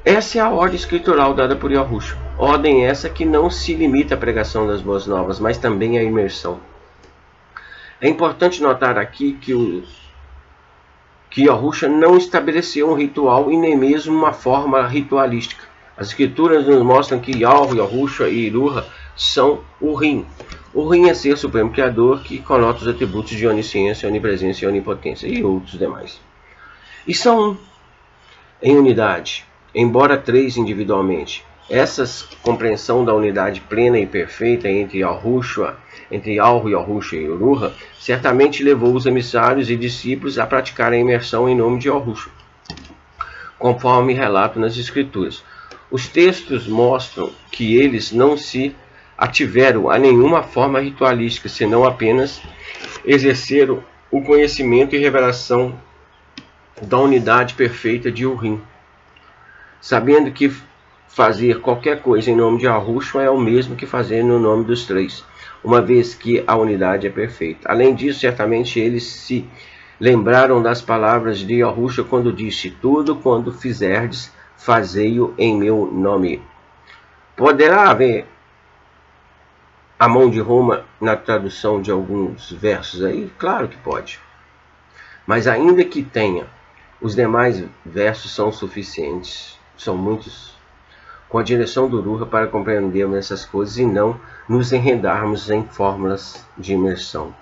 Essa é a ordem escritural dada por Yahushua. Ordem essa que não se limita à pregação das boas novas, mas também à imersão. É importante notar aqui que Yahushua não estabeleceu um ritual e nem mesmo uma forma ritualística. As escrituras nos mostram que Yahweh, Yahushua e Ruha são o Rim. O Rim é ser supremo criador, que conota os atributos de onisciência, onipresença e onipotência, e outros demais. E são em unidade, embora três individualmente. Essa compreensão da unidade plena e perfeita entre Yahushua, entre Yahweh, Yahushua e Ruha, certamente levou os emissários e discípulos a praticar a imersão em nome de Yahushua, conforme relato nas Escrituras. Os textos mostram que eles não se ativeram a nenhuma forma ritualística, senão apenas exerceram o conhecimento e revelação da unidade perfeita de Urim, sabendo que fazer qualquer coisa em nome de Yahushua é o mesmo que fazer no nome dos três, uma vez que a unidade é perfeita. Além disso, certamente eles se lembraram das palavras de Yahushua quando disse: tudo quando fizerdes, fazei-o em meu nome. Poderá haver a mão de Roma na tradução de alguns versos aí? Claro que pode. Mas ainda que tenha, os demais versos são suficientes. São muitos, com a direção do Ruha, para compreendermos essas coisas e não nos enredarmos em fórmulas de imersão.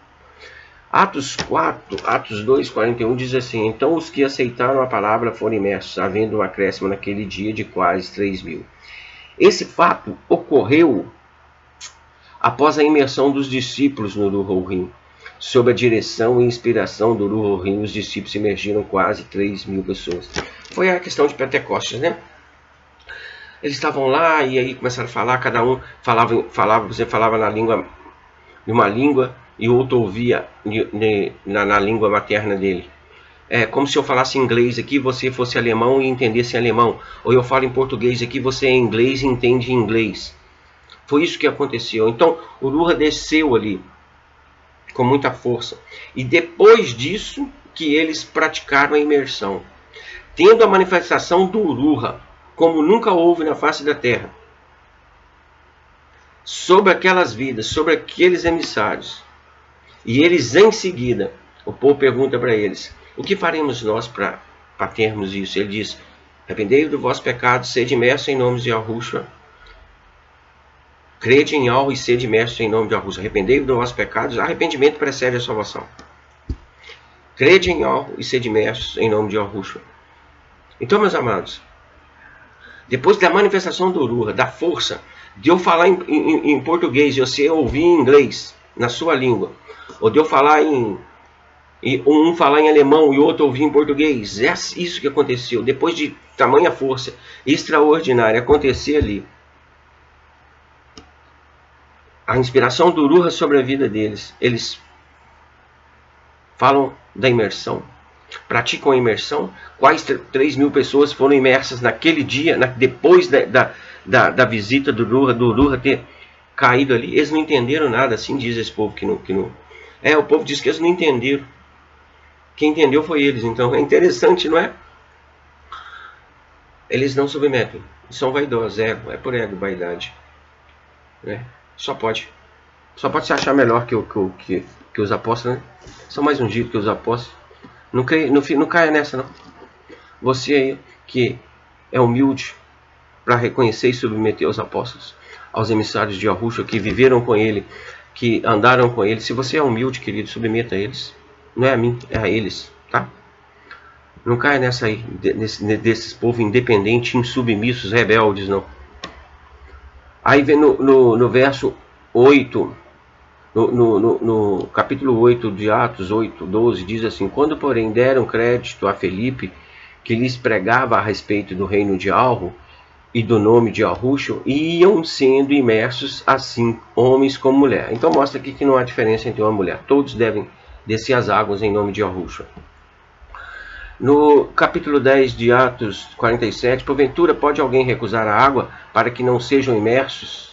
Atos 2:41 diz assim: então os que aceitaram a palavra foram imersos, havendo um acréscimo naquele dia de quase 3.000. Esse fato ocorreu após a imersão dos discípulos no Ruha. Sob a direção e inspiração do Ruha, os discípulos emergiram quase 3.000 pessoas. Foi a questão de Pentecostes, né? Eles estavam lá e aí começaram a falar, cada um você falava na língua, numa língua, e o outro ouvia na língua materna dele. É como se eu falasse inglês aqui, você fosse alemão e entendesse alemão. Ou eu falo em português aqui, você é inglês e entende inglês. Foi isso que aconteceu. Então o Ruha desceu ali com muita força. E depois disso que eles praticaram a imersão, tendo a manifestação do Ruha, como nunca houve na face da terra, sobre aquelas vidas, sobre aqueles emissários. E eles em seguida, o povo pergunta para eles: o que faremos nós para termos isso? Ele diz: arrependei-vos do vosso pecado, sede imerso em nome de Yahushua. Crede em Yahweh e sede imerso em nome de Yahushua. Arrependei-vos dos vossos pecados. Arrependimento precede a salvação. Crede em Yahweh e sede imerso em nome de Yahushua. Então, meus amados, depois da manifestação do Ruha, da força de eu falar em português e você ouvir em inglês, na sua língua, ou de eu falar um falar em alemão e outro ouvir em português, é isso que aconteceu. Depois de tamanha força extraordinária acontecer ali, a inspiração do Ruha sobre a vida deles, eles falam da imersão, praticam a imersão. Quase 3.000 pessoas foram imersas naquele dia, depois da visita do Ruha ter caído ali. Eles não entenderam nada, assim diz esse povo que não. O povo diz que eles não entenderam. Quem entendeu foi eles. Então é interessante, não é? Eles não submetem, são vaidosos, é por ego, vaidade, né? Só pode se achar melhor que os apóstolos, né? São mais ungidos que os apóstolos. Não caia nessa, não. Você aí que é humilde para reconhecer e submeter os apóstolos, aos emissários de Yahushua que viveram com ele, que andaram com ele. Se você é humilde, querido, submeta a eles. Não é a mim, é a eles, tá? Não caia nessa aí, desses povos independentes, insubmissos, rebeldes, não. Aí vem no verso 8, No capítulo 8 de Atos 8:12 diz assim: quando porém deram crédito a Felipe, que lhes pregava a respeito do reino de Alro e do nome de Arruxo, iam sendo imersos assim homens como mulher. Então mostra aqui que não há diferença entre homem e mulher, todos devem descer as águas em nome de Arruxo. No capítulo 10 de Atos 47, porventura pode alguém recusar a água para que não sejam imersos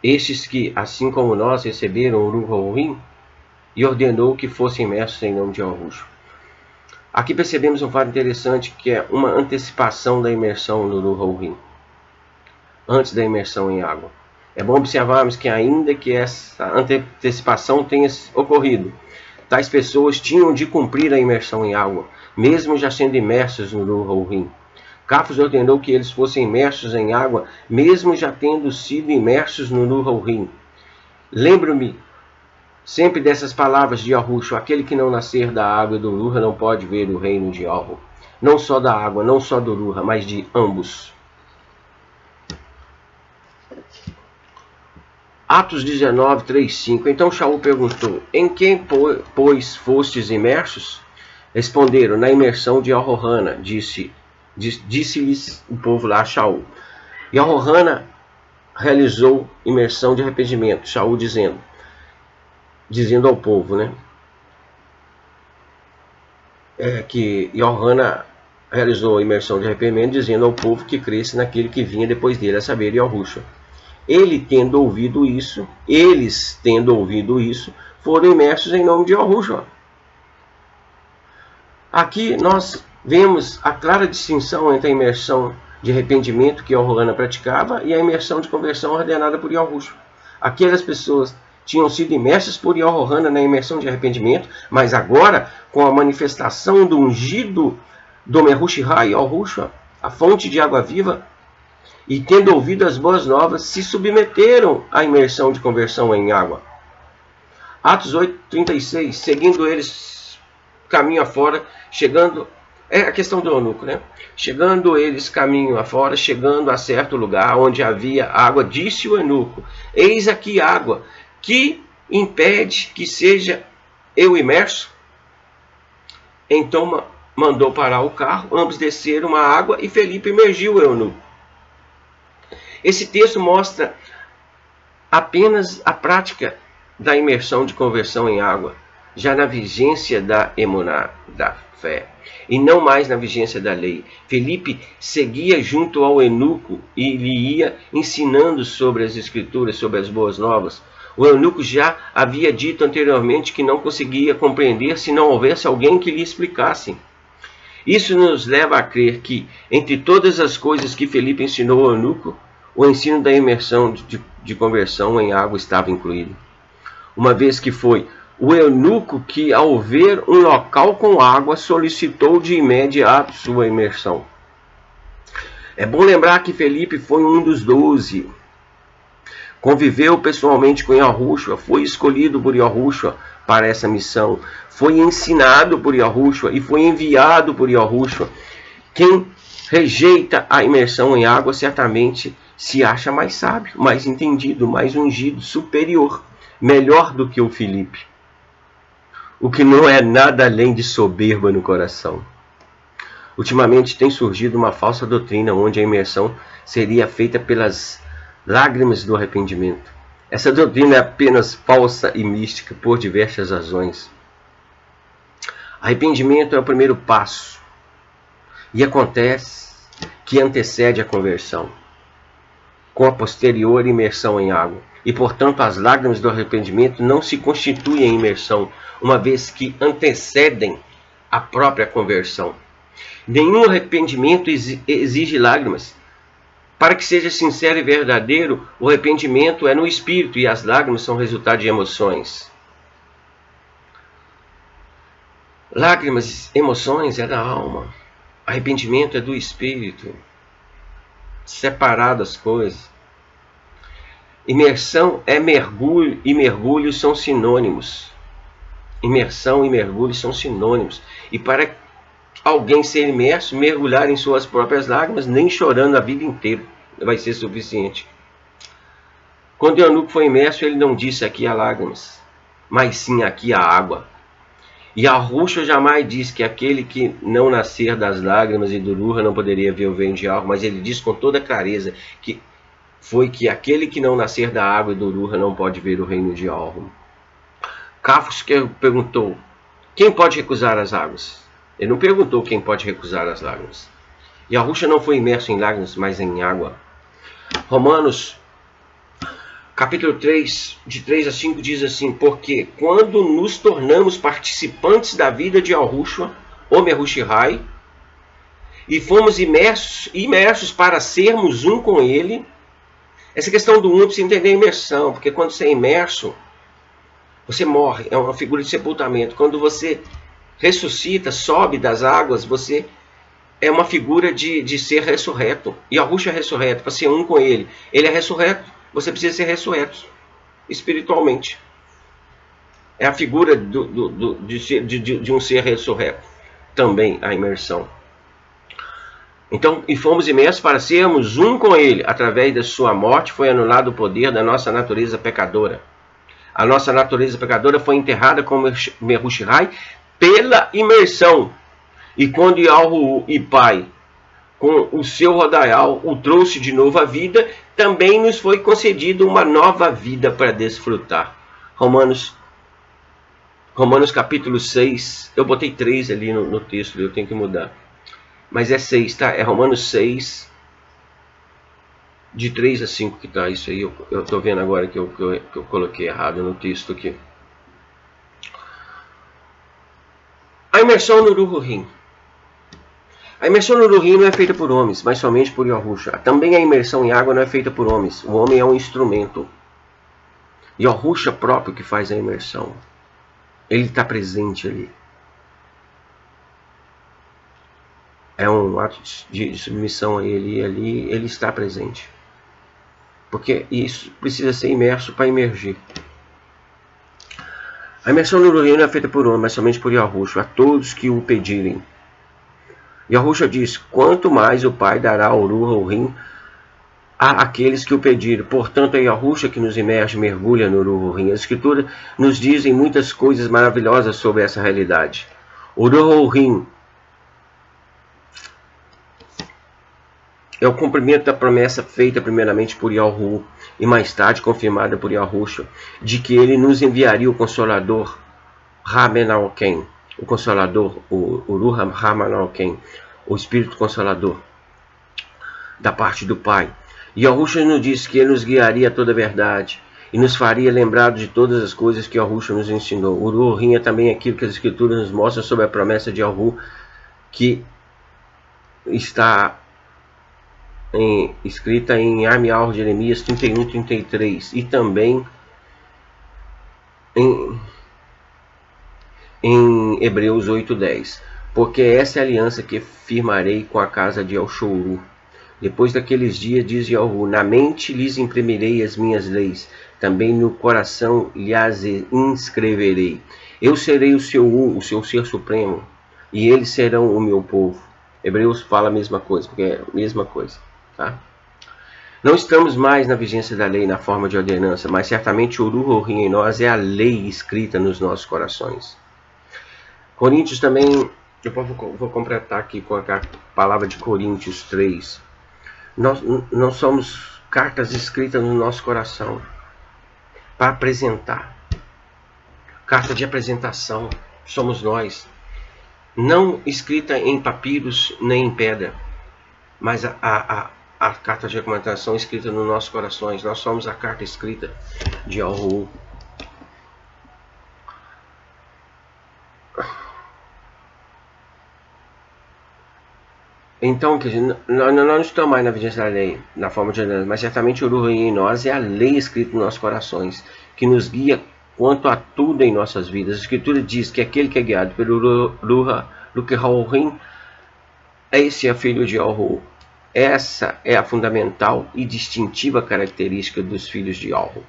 estes que, assim como nós, receberam o Ruhu, e ordenou que fossem imersos em nome de Arruxo. Aqui percebemos um fato interessante, que é uma antecipação da imersão no Ruhu, antes da imersão em água. É bom observarmos que, ainda que essa antecipação tenha ocorrido, tais pessoas tinham de cumprir a imersão em água, mesmo já sendo imersos no Ruhu. Cafos ordenou que eles fossem imersos em água, mesmo já tendo sido imersos no Ruhu. Lembro-me sempre dessas palavras de Arruxo: aquele que não nascer da água e do Ruha não pode ver o reino de Alro. Não só da água, não só do Ruha, mas de ambos. Atos 19, 3, 5. Então Shaul perguntou: em quem, pois, fostes imersos? Responderam: na imersão de Al-Rohana, disse-lhes o povo lá a Shaul. E Al-Rohana realizou imersão de arrependimento. Shaul dizendo ao povo, né? Que Al-Rohana realizou a imersão de arrependimento, dizendo ao povo que cresce naquele que vinha depois dele, a saber, Yahushua. Eles, tendo ouvido isso, foram imersos em nome de Yahushua. Aqui nós vemos a clara distinção entre a imersão de arrependimento que Al-Rohana praticava e a imersão de conversão ordenada por Yahushua. Aquelas pessoas tinham sido imersas por Al-Rohana na imersão de arrependimento, mas agora, com a manifestação do ungido do Mehushihá e Yahushua, a fonte de água viva, e tendo ouvido as boas novas, se submeteram à imersão de conversão em água. Atos 8:36, seguindo eles caminho afora, chegando... É a questão do eunuco, né? Chegando eles caminho afora, chegando a certo lugar onde havia água, disse o eunuco: eis aqui água, que impede que seja eu imerso? Então mandou parar o carro, ambos desceram a água e Felipe imergiu o eunuco. Esse texto mostra apenas a prática da imersão de conversão em água, já na vigência da emuná, da fé, e não mais na vigência da lei. Felipe seguia junto ao eunuco e lhe ia ensinando sobre as escrituras, sobre as boas novas. O eunuco já havia dito anteriormente que não conseguia compreender se não houvesse alguém que lhe explicasse. Isso nos leva a crer que, entre todas as coisas que Felipe ensinou ao eunuco, o ensino da imersão de conversão em água estava incluído. Uma vez que foi o eunuco que, ao ver um local com água, solicitou de imediato sua imersão. É bom lembrar que Felipe foi um dos 12. Conviveu pessoalmente com Yahushua, foi escolhido por Yahushua para essa missão, foi ensinado por Yahushua e foi enviado por Yahushua. Quem rejeita a imersão em água certamente se acha mais sábio, mais entendido, mais ungido, superior, melhor do que o Felipe. O que não é nada além de soberba no coração. Ultimamente tem surgido uma falsa doutrina onde a imersão seria feita pelas lágrimas do arrependimento. Essa doutrina é apenas falsa e mística por diversas razões. Arrependimento é o primeiro passo e acontece que antecede a conversão, com a posterior imersão em água. E, portanto, as lágrimas do arrependimento não se constituem em imersão, uma vez que antecedem a própria conversão. Nenhum arrependimento exige lágrimas. Para que seja sincero e verdadeiro, o arrependimento é no espírito e as lágrimas são resultado de emoções. Lágrimas, emoções é da alma. Arrependimento é do espírito. Separado as coisas. Imersão é mergulho e mergulho são sinônimos. Imersão e mergulho são sinônimos. E para alguém ser imerso, mergulhar em suas próprias lágrimas, nem chorando a vida inteira vai ser suficiente. Quando Eunuco foi imerso, ele não disse aqui há lágrimas, mas sim aqui há água. E Yahushua jamais disse que aquele que não nascer das lágrimas e do Ruha não poderia ver o reino de Yahuwah, mas ele diz com toda clareza que foi que aquele que não nascer da água e do Ruha não pode ver o reino de Yahuwah. Cafos perguntou, quem pode recusar as águas? Ele não perguntou quem pode recusar as lágrimas. Yahushua não foi imerso em lágrimas, mas em água. Romanos capítulo 3, de 3 a 5 diz assim, porque quando nos tornamos participantes da vida de Yahushua, o Mehushihai, e fomos imersos para sermos um com ele, essa questão do precisa entender a imersão, porque quando você é imerso, você morre, é uma figura de sepultamento. Quando você ressuscita, sobe das águas, você é uma figura de ser ressurreto. E Yahushua é ressurreto, para ser um com ele. Ele é ressurreto. Você precisa ser ressurreto espiritualmente. É a figura de um ser ressurreto. Também a imersão. Então, e fomos imersos para sermos um com ele. Através da sua morte foi anulado o poder da nossa natureza pecadora. A nossa natureza pecadora foi enterrada com Mehushihai pela imersão. E quando Yahu e Pai, com o seu Rodaial, o trouxe de novo à vida, também nos foi concedido uma nova vida para desfrutar. Romanos capítulo 6, eu botei 3 ali no texto, eu tenho que mudar. Mas é 6, tá? É Romanos 6, de 3 a 5 que tá isso aí. Eu tô vendo agora que eu coloquei errado no texto aqui. A imersão no Ruhurim. A imersão no Ruhurim não é feita por homens, mas somente por Yahushua. Também a imersão em água não é feita por homens. O homem é um instrumento. Yahushua próprio que faz a imersão. Ele está presente ali. É um ato de submissão a ele. Ali ele está presente. Porque isso precisa ser imerso para emergir. A imersão no Ruhurim não é feita por homem, mas somente por Yahushua. A todos que o pedirem. Yahushua diz, quanto mais o Pai dará o Ruhurim a aqueles que o pedirem. Portanto, é Yahushua que nos imerge, mergulha no Ruhurim. As Escrituras nos dizem muitas coisas maravilhosas sobre essa realidade. O Ruhurim é o cumprimento da promessa feita primeiramente por Yahu e mais tarde confirmada por Yahushua, de que ele nos enviaria o Consolador Ramenalken, o Consolador, o Ruham Ramenalken, o Espírito Consolador da parte do Pai. E Yahushua nos disse que ele nos guiaria a toda a verdade e nos faria lembrar de todas as coisas que Yahushua nos ensinou. O Ruhurim é também aquilo que as Escrituras nos mostram sobre a promessa de Yahu, que está escrita em Amial, Jeremias 31, 33 e também em Hebreus 8, 10. Porque essa é a aliança que firmarei com a casa de Elshuru. Depois daqueles dias, diz Yahu, na mente lhes imprimirei as minhas leis, também no coração lhes inscreverei. Eu serei o seu ser supremo, e eles serão o meu povo. Hebreus fala a mesma coisa, porque é a mesma coisa. Tá? Não estamos mais na vigência da lei na forma de ordenança, mas certamente o Ruhurim em nós é a lei escrita nos nossos corações. Coríntios também, eu vou completar aqui com a palavra de Coríntios 3. Nós somos cartas escritas no nosso coração para apresentar. Carta de apresentação somos nós. Não escrita em papiros nem em pedra, mas a carta de recomendação escrita nos nossos corações. Nós somos a carta escrita de Yahu. Então, quer dizer, nós não estamos mais na vigência da lei, na forma de ordenança, mas certamente o Ruhurim em nós é a lei escrita nos nossos corações, que nos guia quanto a tudo em nossas vidas. A Escritura diz que aquele que é guiado pelo Ruhurim, esse é filho de Yahu. Essa é a fundamental e distintiva característica dos filhos de Yahu,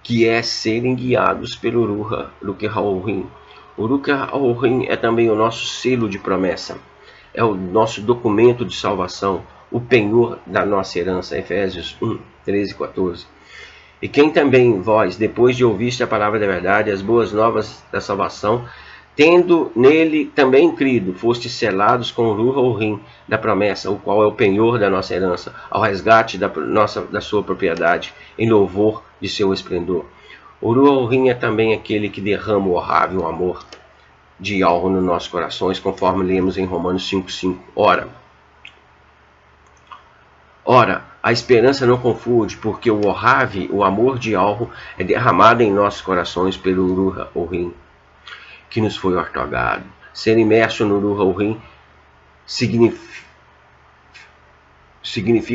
que é serem guiados pelo Ruhurim. O Ruhurim é também o nosso selo de promessa. É o nosso documento de salvação, o penhor da nossa herança, Efésios 1, 13 e 14. E quem também vós, depois de ouviste a palavra da verdade, as boas novas da salvação, tendo nele também crido, fostes selados com o Ruach da promessa, o qual é o penhor da nossa herança, ao resgate da sua propriedade, em louvor de seu esplendor. O Ruach é também aquele que derrama o orrável o amor de Yahweh nos nossos corações, conforme lemos em Romanos 5,5. Ora, a esperança não confunde, porque o orrável, o amor de Yahweh, é derramado em nossos corações pelo Ruach que nos foi outorgado. Ser imerso no Ruach significa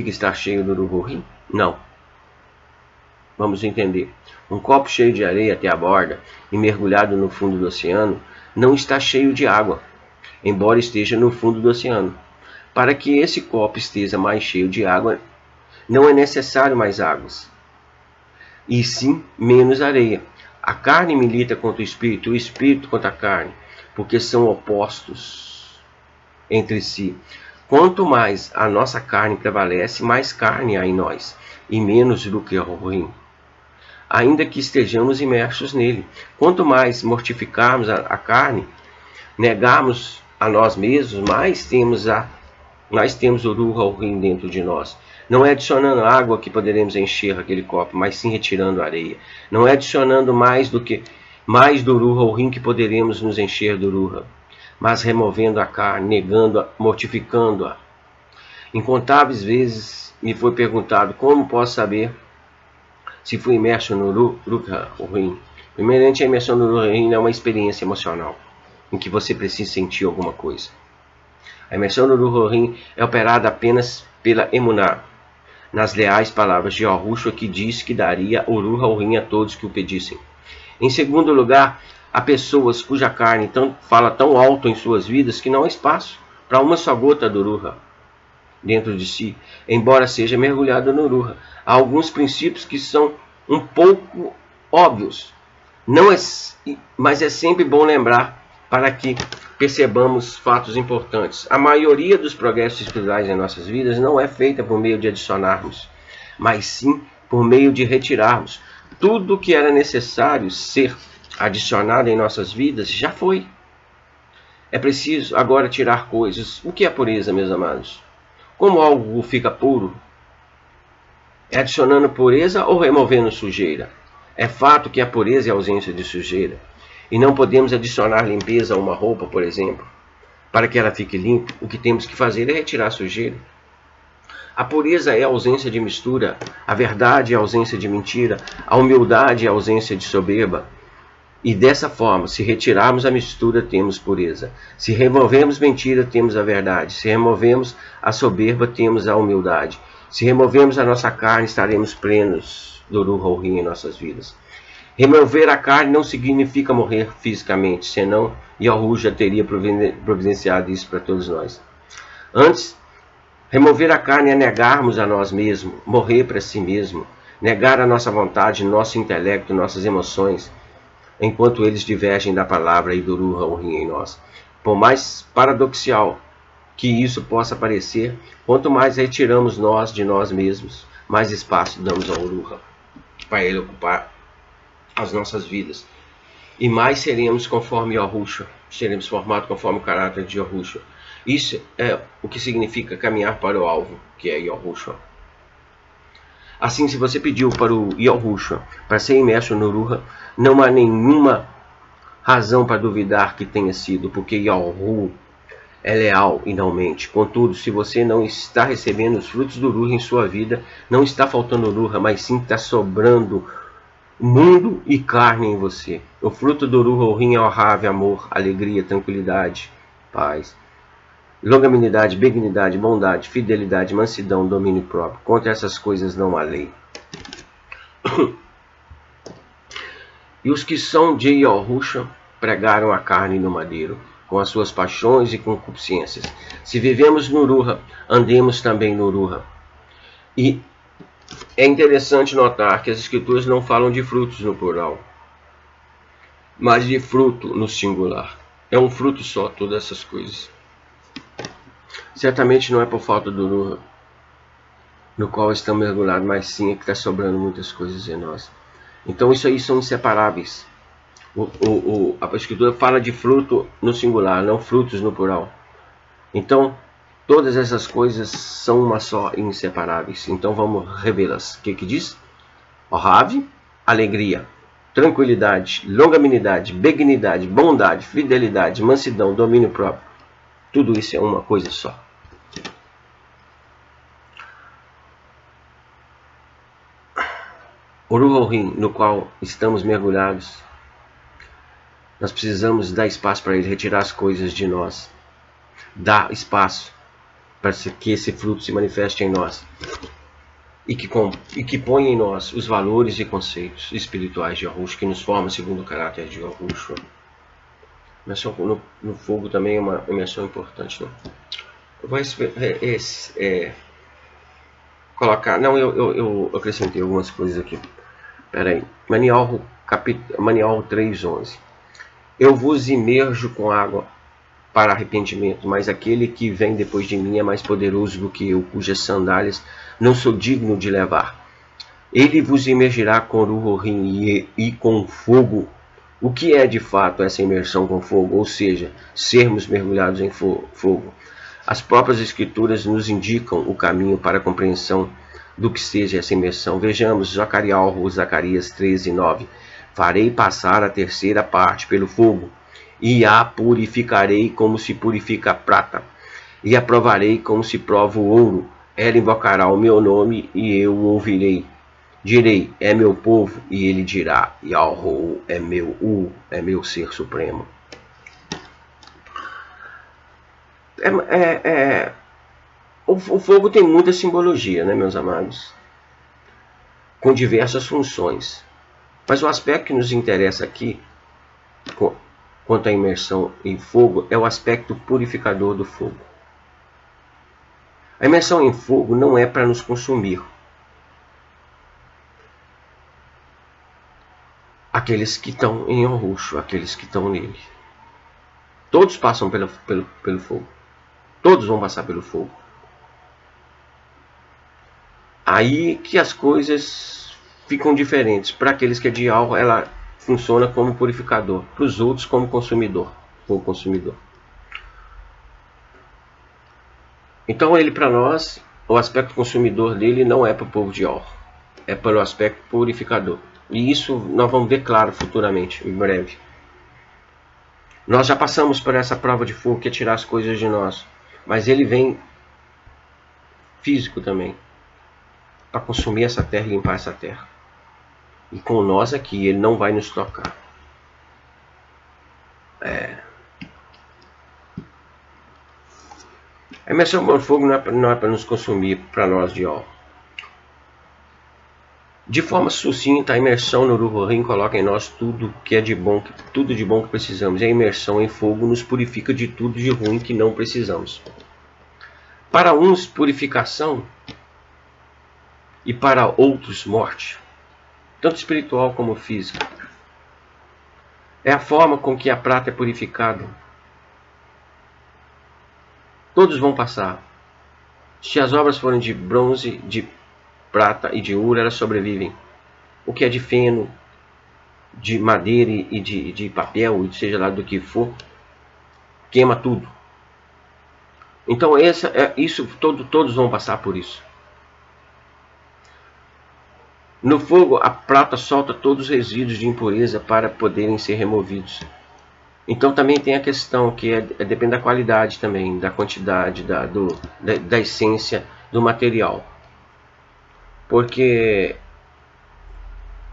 estar cheio do Ruach? Não. Vamos entender. Um copo cheio de areia até a borda e mergulhado no fundo do oceano não está cheio de água, embora esteja no fundo do oceano. Para que esse copo esteja mais cheio de água, não é necessário mais águas, e sim menos areia. A carne milita contra o espírito contra a carne, porque são opostos entre si. Quanto mais a nossa carne prevalece, mais carne há em nós, e menos do que o ruim, ainda que estejamos imersos nele. Quanto mais mortificarmos a carne, negarmos a nós mesmos, mais temos o Ruach dentro de nós. Não é adicionando água que poderemos encher aquele copo, mas sim retirando areia. Não é adicionando mais do Ruach que poderemos nos encher do Ruach, mas removendo a carne, negando-a, mortificando-a. Incontáveis vezes me foi perguntado como posso saber se fui imerso no Ruach. Primeiramente, a imersão no Ruach é uma experiência emocional, em que você precisa sentir alguma coisa. A imersão no Ruach é operada apenas pela emuná, nas leais palavras de Yahushua, que disse que daria o Ruach a todos que o pedissem. Em segundo lugar, há pessoas cuja carne fala tão alto em suas vidas que não há espaço para uma só gota do Ruach dentro de si, embora seja mergulhado no Ruach. Há alguns princípios que são um pouco óbvios, mas é sempre bom lembrar para que percebamos fatos importantes. A maioria dos progressos espirituais em nossas vidas não é feita por meio de adicionarmos, mas sim por meio de retirarmos. Tudo que era necessário ser adicionado em nossas vidas já foi. É preciso agora tirar coisas. O que é pureza, meus amados? Como algo fica puro? É adicionando pureza ou removendo sujeira? É fato que a pureza é a ausência de sujeira. E não podemos adicionar limpeza a uma roupa, por exemplo. Para que ela fique limpa, o que temos que fazer é retirar a sujeira. A pureza é a ausência de mistura, a verdade é a ausência de mentira, a humildade é a ausência de soberba. E dessa forma, se retirarmos a mistura, temos pureza. Se removemos mentira, temos a verdade. Se removemos a soberba, temos a humildade. Se removemos a nossa carne, estaremos plenos do Ruach em nossas vidas. Remover a carne não significa morrer fisicamente, senão Yahushua já teria providenciado isso para todos nós. Antes, remover a carne é negarmos a nós mesmos, morrer para si mesmo, negar a nossa vontade, nosso intelecto, nossas emoções, enquanto eles divergem da palavra e do Ruach em nós. Por mais paradoxal que isso possa parecer, quanto mais retiramos nós de nós mesmos, mais espaço damos ao Ruach para ele ocupar as nossas vidas. E mais seremos conforme Yahushua, seremos formados conforme o caráter de Yahushua. Isso é o que significa caminhar para o alvo, que é Yahushua. Assim, se você pediu para o Yahushua para ser imerso no Ruach, não há nenhuma razão para duvidar que tenha sido, porque Yahushua é leal e não mente. Contudo, se você não está recebendo os frutos do Ruach em sua vida, não está faltando Ruach, mas sim está sobrando mundo e carne em você. O fruto do Ruach é orrável, amor, alegria, tranquilidade, paz, longanimidade, benignidade, bondade, fidelidade, mansidão, domínio próprio. Contra essas coisas não há lei. E os que são de Yahushua pregaram a carne no madeiro, com as suas paixões e concupiscências. Se vivemos no Ruach, andemos também no Ruach. E é interessante notar que as escrituras não falam de frutos no plural, mas de fruto no singular. É um fruto só, todas essas coisas. Certamente não é por falta do Ruach. no qual estamos mergulhados, mas sim é que está sobrando muitas coisas em nós. Então isso aí são inseparáveis. A Escritura fala de fruto no singular, não frutos no plural. Então todas essas coisas são uma só e inseparáveis. Então vamos revê-las. O que diz? Ohave, alegria, tranquilidade, longanimidade, benignidade, bondade, fidelidade, mansidão, domínio próprio. Tudo isso é uma coisa só. O Ruach, no qual estamos mergulhados, nós precisamos dar espaço para ele retirar as coisas de nós. Dar espaço para que esse fruto se manifeste em nós. E que ponha em nós os valores e conceitos espirituais de Yahushua, que nos formam segundo o caráter de Yahushua. Imersão no fogo também é uma imersão importante. Né? Eu vou colocar... Não, eu acrescentei algumas coisas aqui. Espera aí. Manial 3:11. Eu vos imerjo com água para arrependimento, mas aquele que vem depois de mim é mais poderoso do que eu, cujas sandálias não sou digno de levar. Ele vos imergirá com Ruach e com fogo. O que é de fato essa imersão com fogo? Ou seja, sermos mergulhados em fogo. As próprias Escrituras nos indicam o caminho para a compreensão do que seja essa imersão. Vejamos Zacarias 13:9. Farei passar a terceira parte pelo fogo, e a purificarei como se purifica a prata, e a provarei como se prova o ouro. Ela invocará o meu nome, e eu o ouvirei. Direi, é meu povo, e ele dirá, Yahu é meu ser supremo. O fogo tem muita simbologia, né, meus amados? Com diversas funções. Mas o aspecto que nos interessa aqui, quanto à imersão em fogo, é o aspecto purificador do fogo. A imersão em fogo não é para nos consumir. Aqueles que estão em Yahushua, aqueles que estão nele. Todos passam pelo fogo. Todos vão passar pelo fogo. Aí que as coisas ficam diferentes. Para aqueles que é de algo, ela funciona como purificador. Para os outros, como consumidor. Fogo consumidor. Então, ele para nós, o aspecto consumidor dele não é para o povo de Or. É pelo aspecto purificador. E isso nós vamos ver claro futuramente, em breve. Nós já passamos por essa prova de fogo que é tirar as coisas de nós. Mas ele vem físico também. Para consumir essa terra e limpar essa terra. E com nós aqui, ele não vai nos tocar. A imersão com fogo não é para nos consumir, para nós de Or. De forma sucinta, a imersão no Ruach coloca em nós tudo que é de bom, tudo de bom que precisamos. E a imersão em fogo nos purifica de tudo de ruim que não precisamos. Para uns, purificação, e para outros, morte, tanto espiritual como física. É a forma com que a prata é purificada. Todos vão passar. Se as obras forem de bronze, de prata e de ouro, elas sobrevivem. O que é de feno, de madeira e de papel, seja lá do que for, queima tudo. Então todos vão passar por isso. No fogo, a prata solta todos os resíduos de impureza para poderem ser removidos. Então também tem a questão que depende da qualidade também, da quantidade, da essência do material. Porque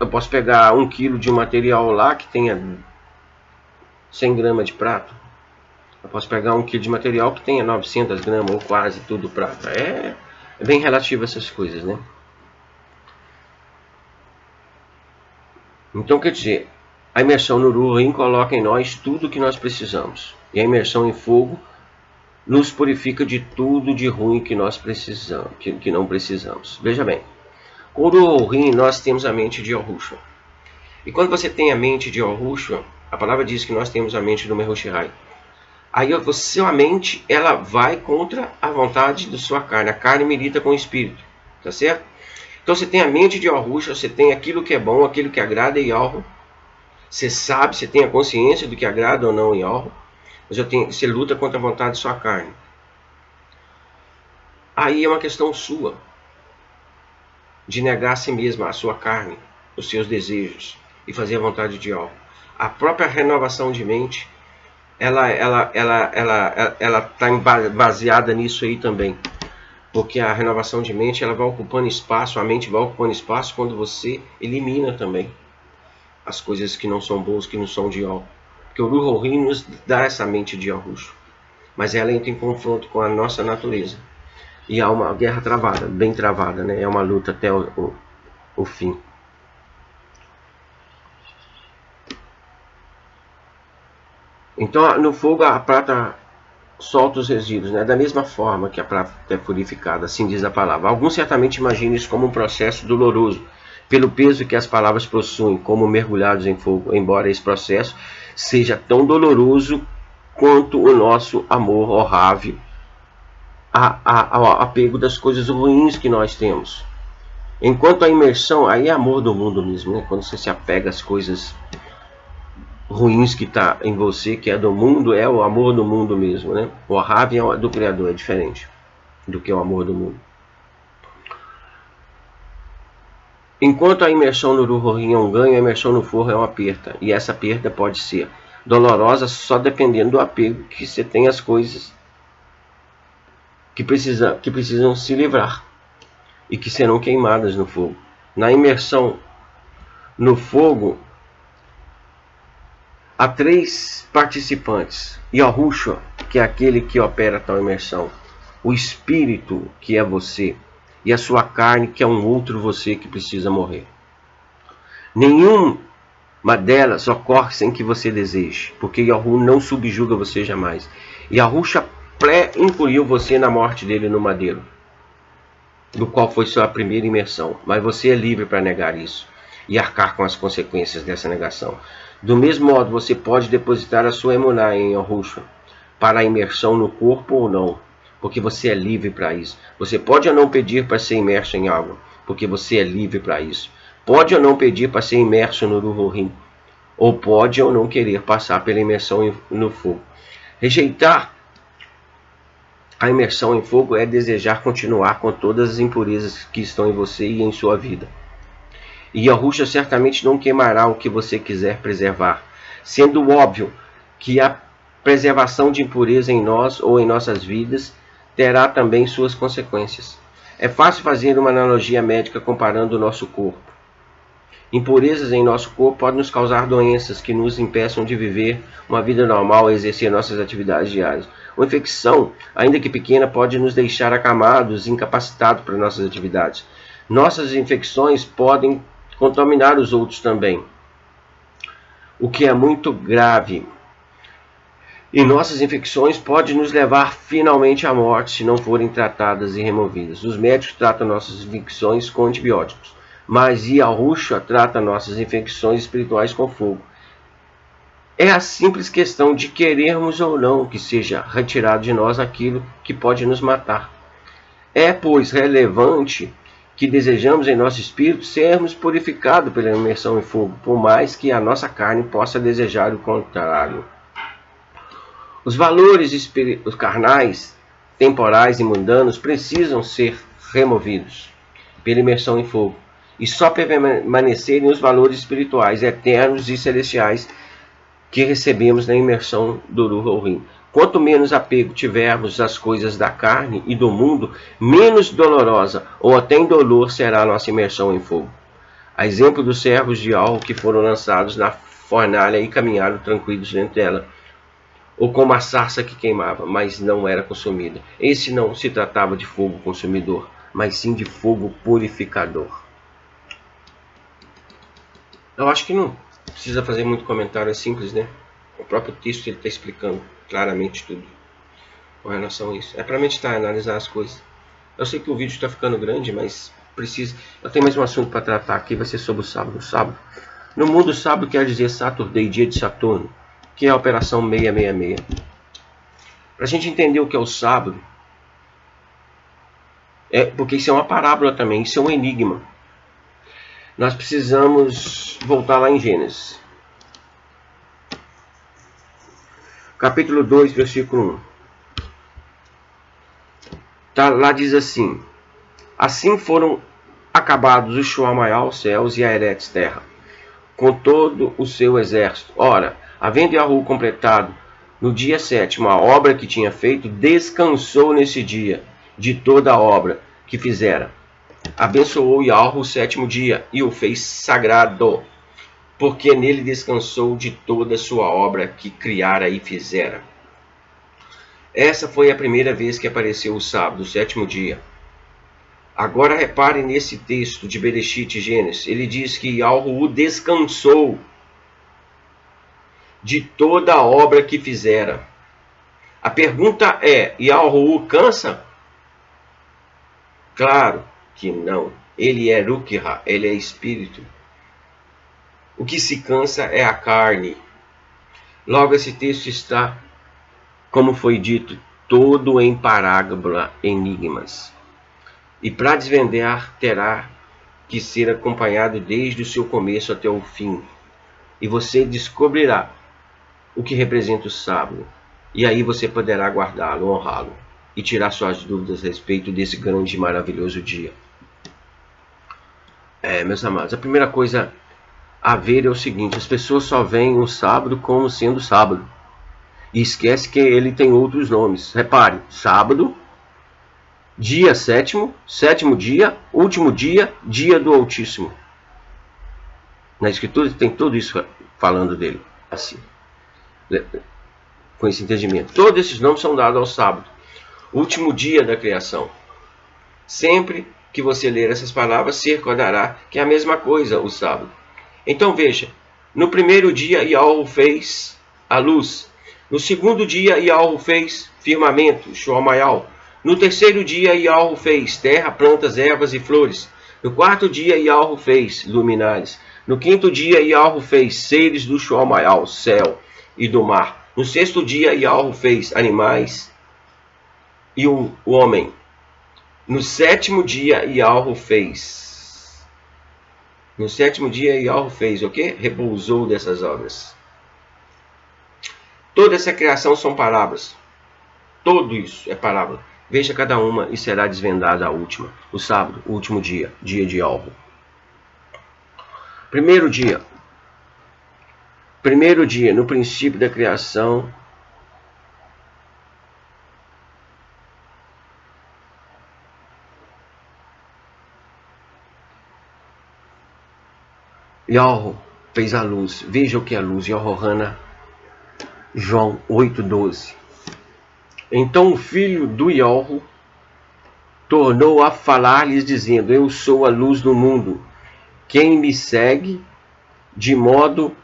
eu posso pegar 1 kg de um material lá que tenha 100 gramas de prata. Eu posso pegar 1 kg de material que tenha 900 gramas ou quase tudo prata. É bem relativo essas coisas, né? Então quer dizer, a imersão no Ruach coloca em nós tudo o que nós precisamos. E a imersão em fogo nos purifica de tudo de ruim que nós precisamos, que não precisamos. Veja bem, com o Ruach nós temos a mente de Yahushua. E quando você tem a mente de Yahushua, a palavra diz que nós temos a mente do Mehoshihai. Aí a sua mente, ela vai contra a vontade da sua carne. A carne milita com o espírito. Tá certo? Então você tem a mente de Yahushua, você tem aquilo que é bom, aquilo que agrada em Yahushua. Você sabe, você tem a consciência do que agrada ou não em Yahushua. Mas você luta contra a vontade de sua carne. Aí é uma questão sua de negar a si mesma, a sua carne, os seus desejos e fazer a vontade de Yahushua. A própria renovação de mente, ela está baseada nisso aí também. Porque a renovação de mente, ela vai ocupando espaço, a mente vai ocupando espaço quando você elimina também as coisas que não são boas, que não são de Yahushua. Porque o Ruach HaKodesh nos dá essa mente de Yahushua. Mas ela entra em confronto com a nossa natureza. E há uma guerra travada, bem travada, né? É uma luta até o fim. Então, no fogo, a prata solta os resíduos, né? Da mesma forma que a prata é purificada, assim diz a palavra. Alguns certamente imaginam isso como um processo doloroso, pelo peso que as palavras possuem, como mergulhados em fogo, embora esse processo seja tão doloroso quanto o nosso amor horrável, ao apego das coisas ruins que nós temos. Enquanto a imersão, aí é amor do mundo mesmo, né? Quando você se apega às coisas ruins que está em você, que é do mundo, é o amor do mundo mesmo, né? O Raven é do Criador, é diferente do que o amor do mundo. Enquanto a imersão no Ruach HaKodesh é um ganho, a imersão no fogo é uma perda. E essa perda pode ser dolorosa só dependendo do apego que você tem às coisas que precisam se livrar e que serão queimadas no fogo. Na imersão no fogo, há 3 participantes: Yahushua, que é aquele que opera tal imersão, o Espírito, que é você, e a sua carne, que é um outro você que precisa morrer. Nenhuma delas ocorre sem que você deseje, porque Yahushua não subjuga você jamais. Yahushua pré-incluiu você na morte dele no madeiro, do qual foi sua primeira imersão, mas você é livre para negar isso e arcar com as consequências dessa negação. Do mesmo modo, você pode depositar a sua emuná em Yahushua para a imersão no corpo ou não, porque você é livre para isso. Você pode ou não pedir para ser imerso em água, porque você é livre para isso. Pode ou não pedir para ser imerso no Ruach HaKodesh, ou pode ou não querer passar pela imersão no fogo. Rejeitar a imersão em fogo é desejar continuar com todas as impurezas que estão em você e em sua vida. E Yahushua certamente não queimará o que você quiser preservar, sendo óbvio que a preservação de impureza em nós ou em nossas vidas terá também suas consequências. É fácil fazer uma analogia médica comparando o nosso corpo. Impurezas em nosso corpo podem nos causar doenças que nos impeçam de viver uma vida normal e exercer nossas atividades diárias. Uma infecção, ainda que pequena, pode nos deixar acamados e incapacitados para nossas atividades. Nossas infecções podem contaminar os outros também, o que é muito grave. E nossas infecções podem nos levar finalmente à morte se não forem tratadas e removidas. Os médicos tratam nossas infecções com antibióticos, mas Yahushua trata nossas infecções espirituais com fogo. É a simples questão de querermos ou não que seja retirado de nós aquilo que pode nos matar. É, pois, relevante que desejamos em nosso espírito sermos purificados pela imersão em fogo, por mais que a nossa carne possa desejar o contrário. Os valores carnais, temporais e mundanos precisam ser removidos pela imersão em fogo, e só permanecerem os valores espirituais, eternos e celestiais que recebemos na imersão do Ruach HaKodesh. Quanto menos apego tivermos às coisas da carne e do mundo, menos dolorosa ou até indolor será a nossa imersão em fogo. A exemplo dos servos de Yahushua que foram lançados na fornalha e caminharam tranquilos dentro dela, ou como a sarça que queimava, mas não era consumida. Esse não se tratava de fogo consumidor, mas sim de fogo purificador. Eu acho que não precisa fazer muito comentário, é simples, né? O próprio texto está explicando claramente tudo com relação a isso. É para meditar, analisar as coisas. Eu sei que o vídeo está ficando grande, mas precisa. Eu tenho mais um assunto para tratar aqui, vai ser sobre o sábado. Sábado. No mundo, sábado quer dizer Saturday, dia de Saturno, que é a operação 666. Para a gente entender o que é o sábado, Porque isso é uma parábola também, isso é um enigma. Nós precisamos voltar lá em Gênesis. Capítulo 2, versículo 1. Lá diz assim: assim foram acabados o Shuamaial, céus, e a Eretz, terra, com todo o seu exército. Ora, havendo Yahu completado no dia 7º a obra que tinha feito, descansou nesse dia de toda a obra que fizera. Abençoou Yahu o 7º dia e o fez sagrado, porque nele descansou de toda a sua obra que criara e fizera. Essa foi a primeira vez que apareceu o sábado, o 7º dia. Agora repare nesse texto de Bereshit e Gênesis. Ele diz que Yahu descansou de toda a obra que fizera. A pergunta é: Yahu cansa? Claro que não. Ele é Rukiha, ele é espírito. O que se cansa é a carne. Logo, esse texto está, como foi dito, todo em parábola, enigmas. E para desvendar, terá que ser acompanhado desde o seu começo até o fim. E você descobrirá o que representa o sábado. E aí você poderá guardá-lo, honrá-lo e tirar suas dúvidas a respeito desse grande e maravilhoso dia. Meus amados, a primeira coisa a ver é o seguinte: as pessoas só veem o sábado como sendo sábado e esquece que ele tem outros nomes. Repare: sábado, dia 7º, 7º dia, último dia, dia do Altíssimo. Na Escritura tem tudo isso falando dele assim, com esse entendimento. Todos esses nomes são dados ao sábado, último dia da criação. Sempre que você ler essas palavras, se recordará que é a mesma coisa o sábado. Então veja: no primeiro dia Yahu fez a luz. No segundo dia Yahu fez firmamento, Shuamaial. No terceiro dia Yahu fez terra, plantas, ervas e flores. No quarto dia Yahu fez luminares. No quinto dia Yahu fez seres do Shuamaial, céu e do mar. No sexto dia Yahu fez animais e o homem. No sétimo dia Yahu fez. No sétimo dia Yahu fez o quê? Repousou dessas obras. Toda essa criação são parábolas. Tudo isso é parábola. Veja cada uma e será desvendada a última. O sábado, o último dia, dia de Yahu. Primeiro dia. Primeiro dia, no princípio da criação. Yahu fez a luz. Veja o que é a luz. Yahohana, João 8:12. Então o filho do Yahu tornou a falar-lhes, dizendo: eu sou a luz do mundo. Quem me segue, de modo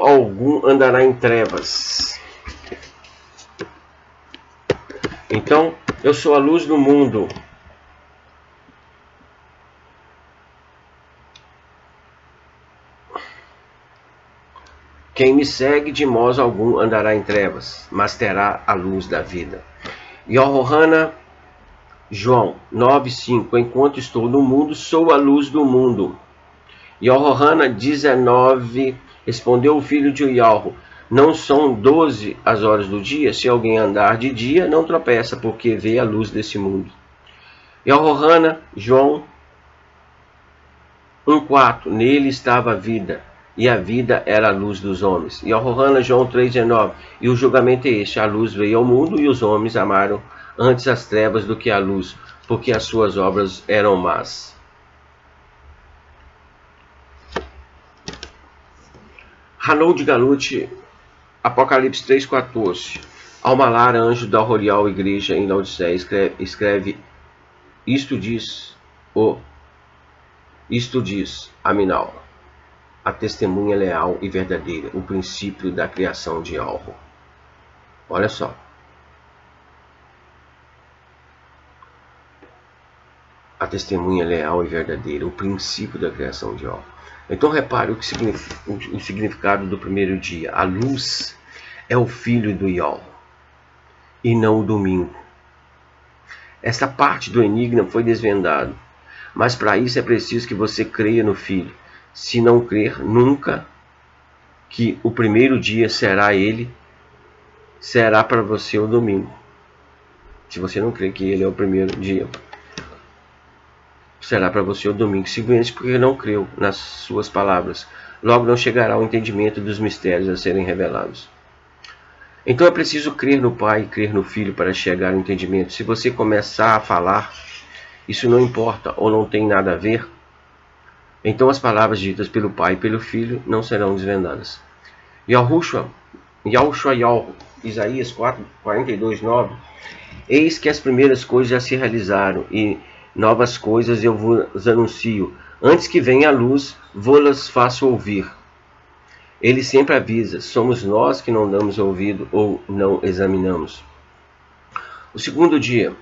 algum andará em trevas. Então, eu sou a luz do mundo. Quem me segue, de modo algum andará em trevas, mas terá a luz da vida. Yahohana, João 9:5. Enquanto estou no mundo, sou a luz do mundo. Yahohana 19. Respondeu o filho de Yahu: não são 12 as horas do dia? Se alguém andar de dia, não tropeça, porque vê a luz desse mundo. Yahohana, João 1:4. Nele estava a vida, e a vida era a luz dos homens. Yahohana, João 3:19. E o julgamento é este: a luz veio ao mundo, e os homens amaram antes as trevas do que a luz, porque as suas obras eram más. Hanoud Galut, Apocalipse 3:14. Almalar, anjo da Royal Igreja em Laodiceia, escreve: isto diz Aminal, a testemunha leal e verdadeira, o princípio da criação de Yahu. Olha só. A testemunha leal e verdadeira, o princípio da criação de Yahu. Então repare o significado do primeiro dia. A luz é o filho do Yahu, e não o domingo. Esta parte do enigma foi desvendada. Mas para isso é preciso que você creia no Filho. Se não crer, nunca que o primeiro dia será para você o domingo. Se você não crer que ele é o primeiro dia, será para você o domingo. Simplesmente porque não creu nas suas palavras. Logo não chegará ao entendimento dos mistérios a serem revelados. Então é preciso crer no Pai e crer no Filho para chegar ao entendimento. Se você começar a falar, isso não importa ou não tem nada a ver, então as palavras ditas pelo Pai e pelo Filho não serão desvendadas. Yahushua, Isaías 42:9. Eis que as primeiras coisas já se realizaram, e novas coisas eu vos anuncio. Antes que venha a luz, vou-las faço ouvir. Ele sempre avisa, somos nós que não damos ouvido ou não examinamos. O segundo dia,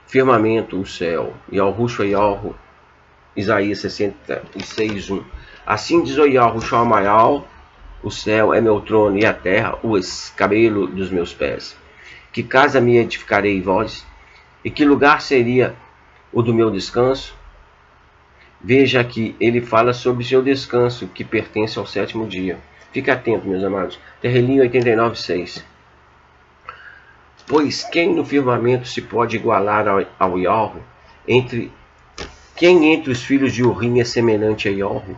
firmamento, o céu, Yahushua, Isaías 66:1. Assim diz o Yahushua Mayal, o céu é meu trono e a terra o escabelo dos meus pés. Que casa me edificarei vós? E que lugar seria o do meu descanso? Veja que ele fala sobre seu descanso, que pertence ao sétimo dia. Fique atento, meus amados. Terrelinho 89:6. Pois quem no firmamento se pode igualar ao Yahweh? Quem entre os filhos de Urim é semelhante a Yahweh?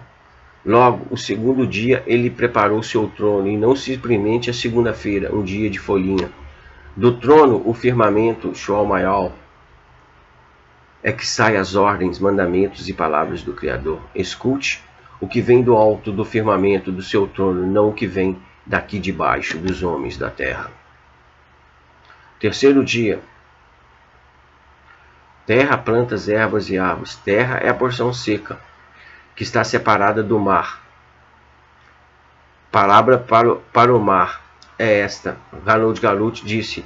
Logo, o segundo dia ele preparou seu trono, e não simplesmente a segunda-feira, um dia de folhinha. Do trono, o firmamento, Shoal é que saem as ordens, mandamentos e palavras do Criador. Escute o que vem do alto do firmamento do seu trono, não o que vem daqui de baixo dos homens da terra. Terceiro dia. Terra, plantas, ervas e árvores. Terra é a porção seca, que está separada do mar. Palavra para o mar é esta. Galut disse,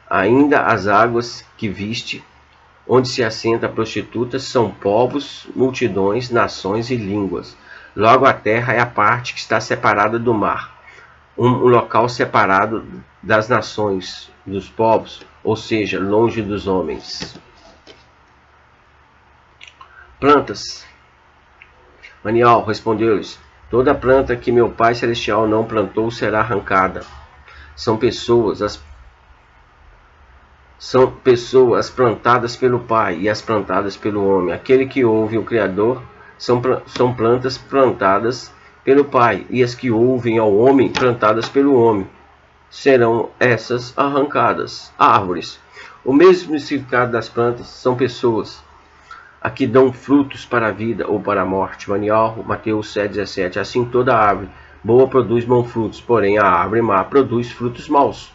ainda as águas que viste, onde se assenta a prostituta, são povos, multidões, nações e línguas. Logo a terra é a parte que está separada do mar, um local separado das nações, dos povos, ou seja, longe dos homens. Plantas. Manial respondeu-lhes, toda planta que meu Pai Celestial não plantou será arrancada. São pessoas as plantadas pelo Pai e as plantadas pelo homem. Aquele que ouve o Criador são plantas plantadas pelo Pai, e as que ouvem ao homem plantadas pelo homem. Serão essas arrancadas. Árvores. O mesmo significado das plantas são pessoas, a que dão frutos para a vida ou para a morte. Mateus 7:17. Assim toda árvore boa produz bons frutos, porém a árvore má produz frutos maus.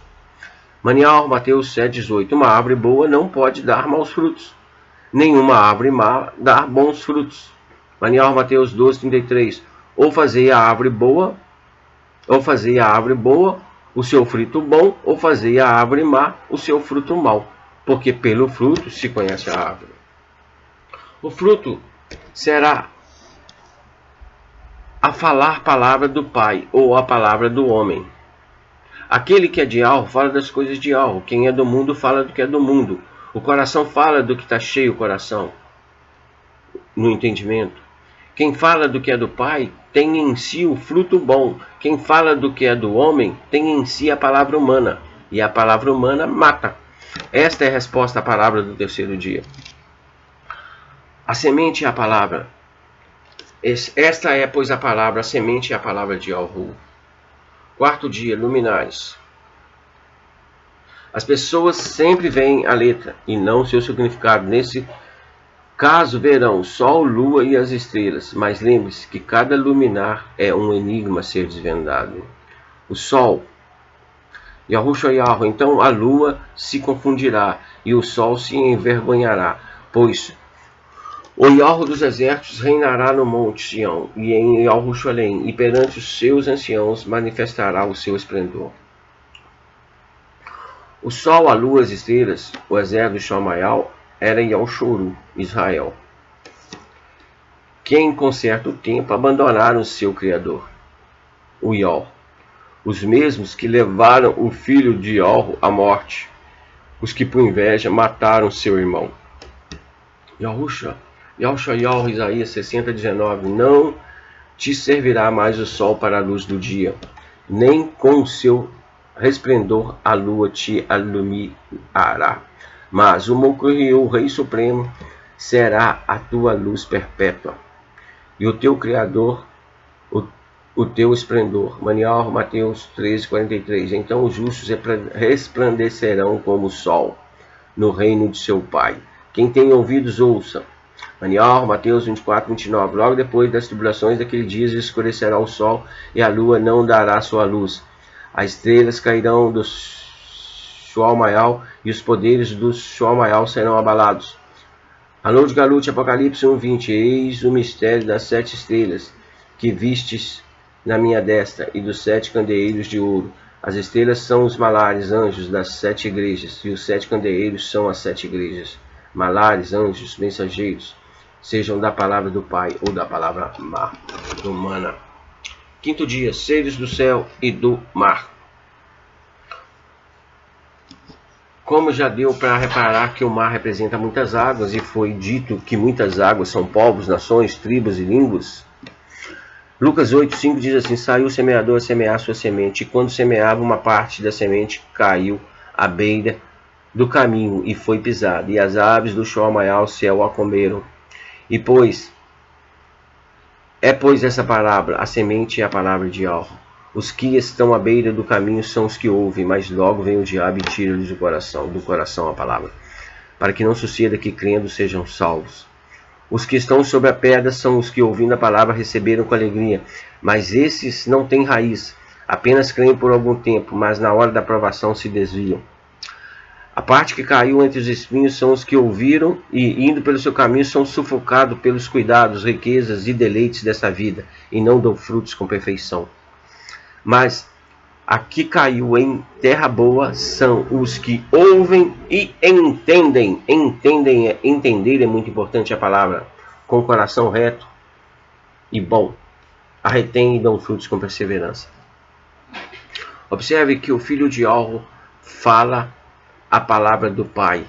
Mateus 7:18. Uma árvore boa não pode dar maus frutos. Nenhuma árvore má dá bons frutos. Mateus 12:33. Ou fazei a árvore boa o seu fruto bom, ou fazei a árvore má o seu fruto mau, porque pelo fruto se conhece a árvore. O fruto será a falar palavra do Pai ou a palavra do homem. Aquele que é de algo fala das coisas de algo. Quem é do mundo fala do que é do mundo. O coração fala do que está cheio o coração, no entendimento. Quem fala do que é do Pai tem em si o fruto bom. Quem fala do que é do homem tem em si a palavra humana. E a palavra humana mata. Esta é a resposta à palavra do terceiro dia. A semente é a palavra. Esta é, pois, a palavra. A semente é a palavra de Yahu. Quarto dia, luminares. As pessoas sempre veem a letra e não seu significado. Nesse caso, verão o sol, lua e as estrelas. Mas lembre-se que cada luminar é um enigma a ser desvendado. O sol, Yahushua Yahweh, então a lua se confundirá e o sol se envergonhará, pois o Yahweh dos exércitos reinará no monte Sião e em Jerusalém, e perante os seus anciãos manifestará o seu esplendor. O sol, a lua, as estrelas, o exército de Shamayal, era Yahshuru, Israel. Quem com certo tempo abandonaram o seu Criador, o Yah, os mesmos que levaram o filho de Yah à morte, os que por inveja mataram seu irmão. Yahushua, Isaías 60:19. Não te servirá mais o sol para a luz do dia, nem com o seu resplendor a lua te iluminará. Mas o Mocriou, o Rei Supremo, será a tua luz perpétua, e o teu Criador, o teu esplendor. Mateus 13:43. Então os justos resplandecerão como o sol no reino de seu Pai. Quem tem ouvidos, ouça. Mateus 24:29. Logo depois das tribulações daquele dia escurecerá o sol e a lua não dará sua luz. As estrelas cairão do Shual-Maial e os poderes do Shual-Maial serão abalados. Alô de Galute, Apocalipse 1:20. Eis o mistério das 7 estrelas que vistes na minha destra e dos 7 candeeiros de ouro. As estrelas são os malares, anjos das 7 igrejas, e os 7 candeeiros são as 7 igrejas. Malares, anjos, mensageiros, sejam da palavra do Pai ou da palavra humana. Quinto dia, seres do céu e do mar. Como já deu para reparar que o mar representa muitas águas, e foi dito que muitas águas são povos, nações, tribos e línguas, Lucas 8:5 diz assim: saiu o semeador a semear sua semente, e quando semeava, uma parte da semente caiu à beira do caminho e foi pisada, e as aves do Shual-Maial céu a comeram. E pois essa palavra, a semente é a palavra de Yahweh. Os que estão à beira do caminho são os que ouvem, mas logo vem o diabo e tira-lhes do coração a palavra, para que não suceda que crendo sejam salvos. Os que estão sobre a pedra são os que, ouvindo a palavra, receberam com alegria, mas esses não têm raiz, apenas creem por algum tempo, mas na hora da provação se desviam. A parte que caiu entre os espinhos são os que ouviram e, indo pelo seu caminho, são sufocados pelos cuidados, riquezas e deleites dessa vida, e não dão frutos com perfeição. Mas a que caiu em terra boa são os que ouvem e entendem. Entender é muito importante a palavra. Com o coração reto e bom, a retém e dão frutos com perseverança. Observe que o Filho de Yahweh fala a palavra do Pai,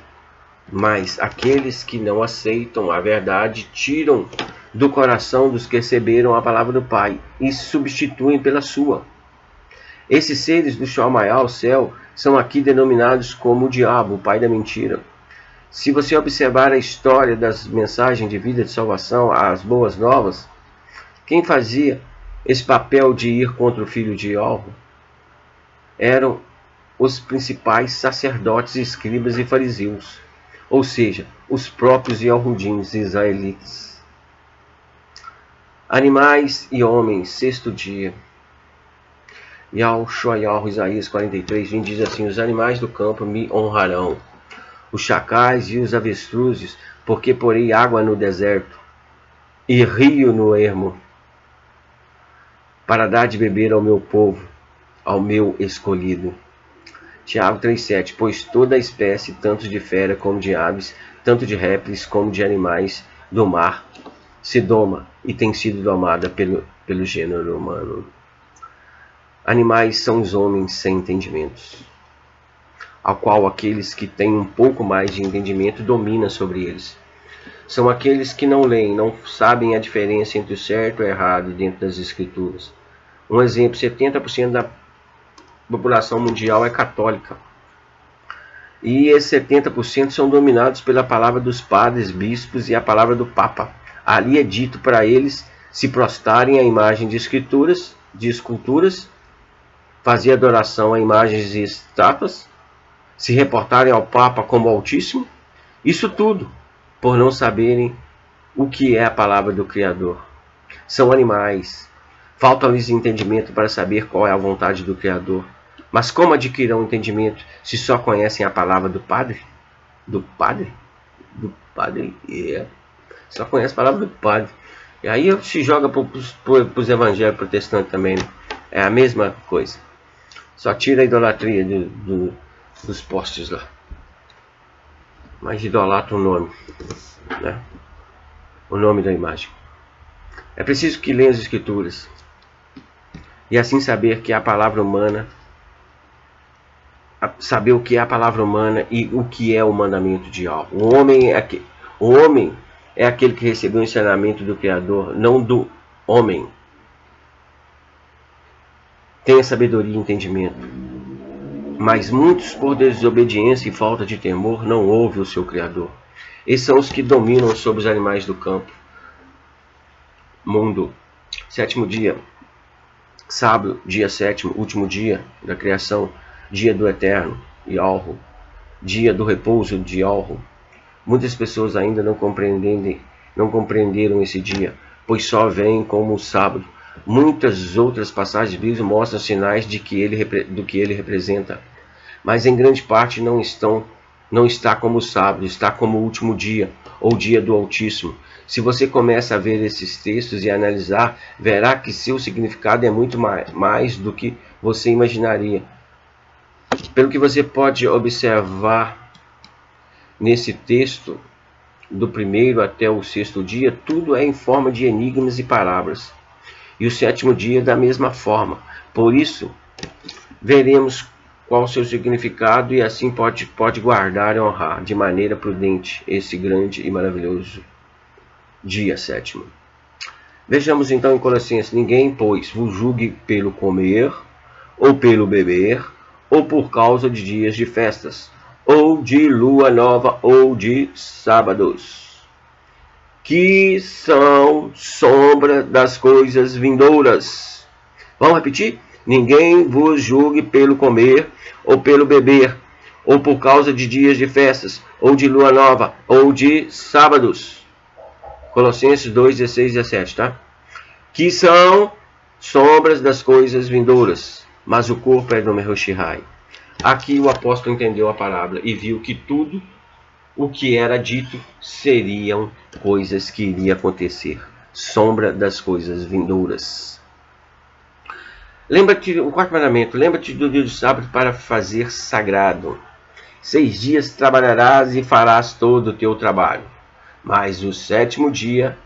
mas aqueles que não aceitam a verdade tiram do coração dos que receberam a palavra do Pai e substituem pela sua. Esses seres do Shual-Maial, céu, são aqui denominados como o diabo, o pai da mentira. Se você observar a história das mensagens de vida de salvação, as boas novas, quem fazia esse papel de ir contra o Filho de Yahweh eram os principais sacerdotes, escribas e fariseus, ou seja, os próprios Yahudins israelitas. Animais e homens, sexto dia. Yahushua, Isaías 43:20 diz assim: os animais do campo me honrarão, os chacais e os avestruzes, porque porei água no deserto e rio no ermo, para dar de beber ao meu povo, ao meu escolhido. Tiago 3:7, pois toda a espécie, tanto de fera como de aves, tanto de répteis como de animais do mar, se doma e tem sido domada pelo gênero humano. Animais são os homens sem entendimentos, ao qual aqueles que têm um pouco mais de entendimento dominam sobre eles. São aqueles que não leem, não sabem a diferença entre o certo e o errado dentro das escrituras. Um exemplo, 70% da população mundial é católica. E esses 70% são dominados pela palavra dos padres, bispos e a palavra do Papa. Ali é dito para eles se prostrarem à imagem de esculturas, fazer adoração a imagens e estátuas, se reportarem ao Papa como Altíssimo, isso tudo por não saberem o que é a palavra do Criador. São animais, falta-lhes entendimento para saber qual é a vontade do Criador. Mas como adquirirão entendimento se só conhecem a palavra do Padre? Do Padre? Do Padre, só conhece a palavra do Padre. E aí se joga para os evangélicos protestantes também, né? É a mesma coisa. Só tira a idolatria dos postes lá. Mas idolatra o nome, né? O nome da imagem. É preciso que leiam as escrituras e assim saber que a palavra humana, saber o que é a palavra humana e o que é o mandamento de Yahweh. O O homem é aquele que recebeu o ensinamento do Criador, não do homem. Tenha sabedoria e entendimento. Mas muitos, por desobediência e falta de temor, não ouvem o seu Criador. Esses são os que dominam sobre os animais do campo. Mundo. Sétimo dia. Sábado, dia sétimo, último dia da criação. Dia do Eterno, Yahweh. Dia do repouso de Yahweh. Muitas pessoas ainda não compreenderam esse dia, pois só veem como o sábado. Muitas outras passagens bíblicas mostram sinais do que ele representa, mas em grande parte não está como o sábado, está como o último dia, ou dia do Altíssimo. Se você começa a ver esses textos e analisar, verá que seu significado é muito mais do que você imaginaria. Pelo que você pode observar nesse texto, do primeiro até o sexto dia, tudo é em forma de enigmas e parábolas. E o sétimo dia da mesma forma. Por isso, veremos qual o seu significado e assim pode guardar e honrar de maneira prudente esse grande e maravilhoso dia sétimo. Vejamos então em Colossenses: ninguém, pois, vos julgue pelo comer, ou pelo beber, ou por causa de dias de festas, ou de lua nova, ou de sábados, que são sombra das coisas vindouras. Vamos repetir? Ninguém vos julgue pelo comer, ou pelo beber, ou por causa de dias de festas, ou de lua nova, ou de sábados. Colossenses 2, 16 e 17, tá? Que são sombras das coisas vindouras, mas o corpo é do Mehoshihai. Aqui o apóstolo entendeu a parábola e viu que tudo o que era dito seriam coisas que iriam acontecer. Sombra das coisas vindouras. Lembra-te, o quarto mandamento, lembra-te do dia do sábado para fazer sagrado. 6 dias trabalharás e farás todo o teu trabalho. Mas o sétimo dia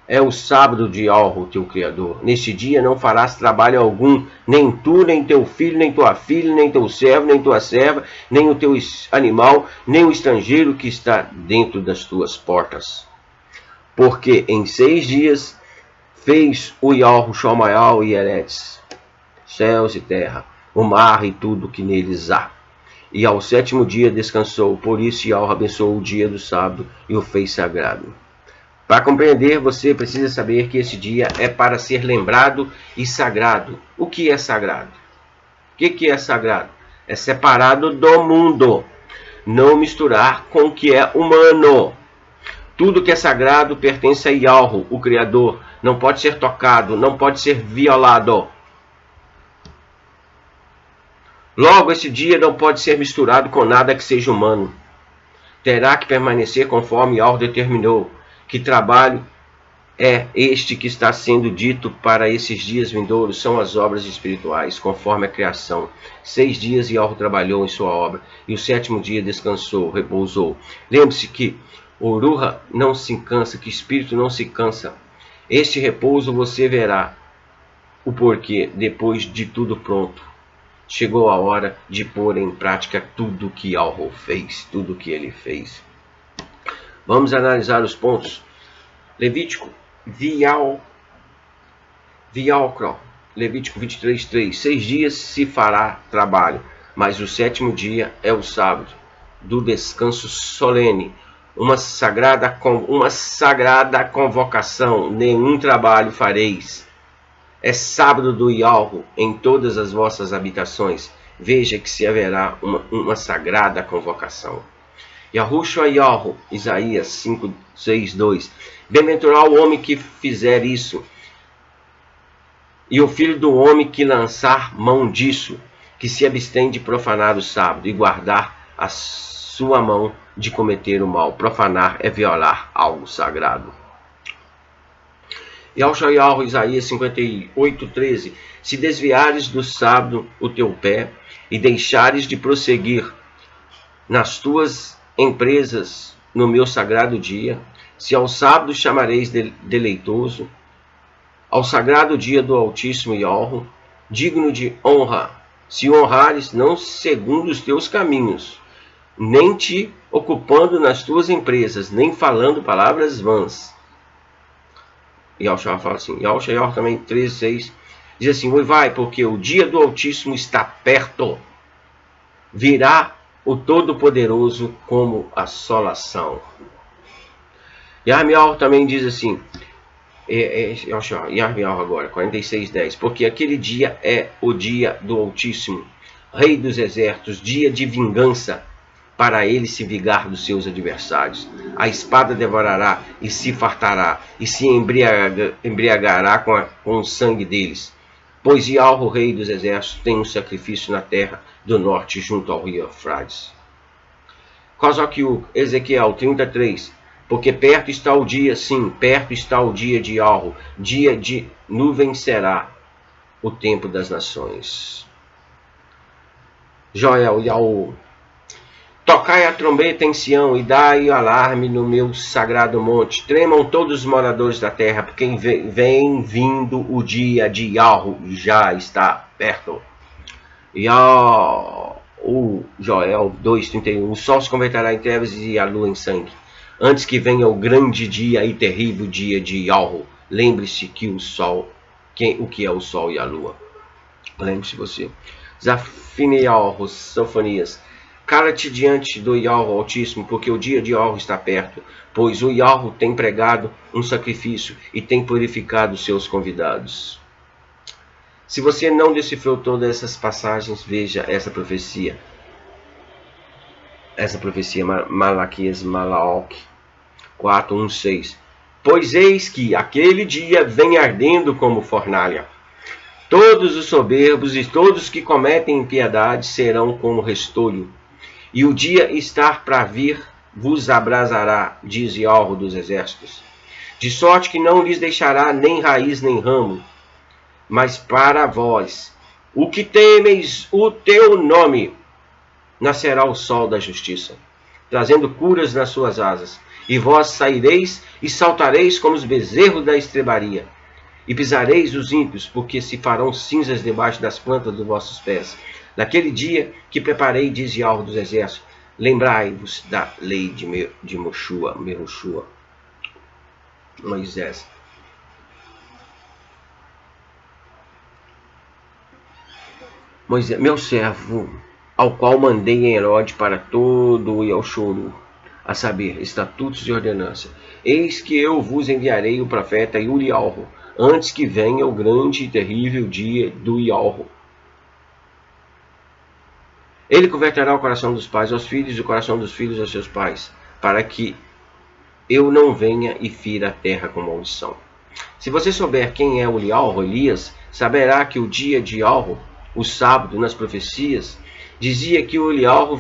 é o sábado de Yahweh, teu Criador. Neste dia não farás trabalho algum, nem tu, nem teu filho, nem tua filha, nem teu servo, nem tua serva, nem o teu animal, nem o estrangeiro que está dentro das tuas portas. Porque em 6 dias fez o Yahweh Shamayal e Eretz, céus e terra, o mar e tudo que neles há. E ao sétimo dia descansou, por isso Yahweh abençoou o dia do sábado e o fez sagrado. Para compreender, você precisa saber que esse dia é para ser lembrado e sagrado. O que é sagrado? O que é sagrado? É separado do mundo, não misturar com o que é humano. Tudo que é sagrado pertence a Yahweh, o Criador. Não pode ser tocado, não pode ser violado. Logo, esse dia não pode ser misturado com nada que seja humano. Terá que permanecer conforme Yahweh determinou. Que trabalho é este que está sendo dito para esses dias vindouros? São as obras espirituais, conforme a criação. 6 dias Yahweh trabalhou em sua obra, e o sétimo dia descansou, repousou. Lembre-se que o Ruha não se cansa, que o espírito não se cansa. Este repouso você verá o porquê depois de tudo pronto. Chegou a hora de pôr em prática tudo que Yahweh fez, tudo que ele fez. Vamos analisar os pontos. Levítico, Levítico 23:3. 6 dias se fará trabalho, mas o sétimo dia é o sábado, do descanso solene. Uma sagrada convocação, nenhum trabalho fareis. É sábado do Yahweh em todas as vossas habitações. Veja que se haverá uma sagrada convocação. Yahushua Yahweh, Isaías 5:6-2. Bem-aventurado o homem que fizer isso, e o filho do homem que lançar mão disso, que se abstém de profanar o sábado e guardar a sua mão de cometer o mal. Profanar é violar algo sagrado. Yahushua Yahweh, Isaías 58:13. Se desviares do sábado o teu pé e deixares de prosseguir nas tuas empresas no meu sagrado dia, se ao sábado chamareis deleitoso, ao sagrado dia do Altíssimo Yahweh, digno de honra, se honrares não segundo os teus caminhos, nem te ocupando nas tuas empresas, nem falando palavras vãs. E Yahushua fala assim, Yahushua também 13:6, diz assim, vai, porque o dia do Altíssimo está perto, virá o Todo-Poderoso como assolação. Yarmiel também diz assim, Yarmiel agora, 46:10, porque aquele dia é o dia do Altíssimo, Rei dos Exércitos, dia de vingança, para ele se vingar dos seus adversários. A espada devorará e se fartará, e se embriagará com o sangue deles. Pois Yahweh, Rei dos Exércitos, tem um sacrifício na terra do norte, junto ao rio Eufrates. Kozokiuk, Ezequiel 33, porque perto está o dia, sim, perto está o dia de Yahweh, dia de nuvem será o tempo das nações. Joel, Yahweh. Tocai a trombeta em Sião e dai o alarme no meu sagrado monte. Tremam todos os moradores da terra, porque vem vindo o dia de Yahweh, já está perto. Joel 2:31. O sol se converterá em trevas e a lua em sangue, antes que venha o grande dia e terrível dia de Yahweh. Lembre-se que o que é o sol e a lua. Lembre-se você. Zafiniel, Sofonias. Cala-te diante do Yahweh Altíssimo, porque o dia de Yahweh está perto, pois o Yahweh tem pregado um sacrifício e tem purificado os seus convidados. Se você não decifrou todas essas passagens, veja essa profecia. Malaquias, Malaoque 4:1-6. Pois eis que aquele dia vem ardendo como fornalha. Todos os soberbos e todos que cometem impiedade serão como restolho. E o dia estar para vir vos abrasará, diz Yahweh dos exércitos. De sorte que não lhes deixará nem raiz nem ramo. Mas para vós, o que temeis o teu nome, nascerá o sol da justiça, trazendo curas nas suas asas. E vós saireis e saltareis como os bezerros da estrebaria. E pisareis os ímpios, porque se farão cinzas debaixo das plantas dos vossos pés. Naquele dia que preparei, diz Yahweh dos exércitos, lembrai-vos da lei de Moshua, Moisés. Moisés, meu servo, ao qual mandei em Herode para todo o Yelchuru, a saber, estatutos e ordenanças. Eis que eu vos enviarei o profeta Urialro, antes que venha o grande e terrível dia do Yahweh. Ele converterá o coração dos pais aos filhos e o coração dos filhos aos seus pais, para que eu não venha e fira a terra com maldição. Se você souber quem é o Yahweh, Elias, saberá que o dia de Yahweh, o sábado, nas profecias, dizia que o Yahweh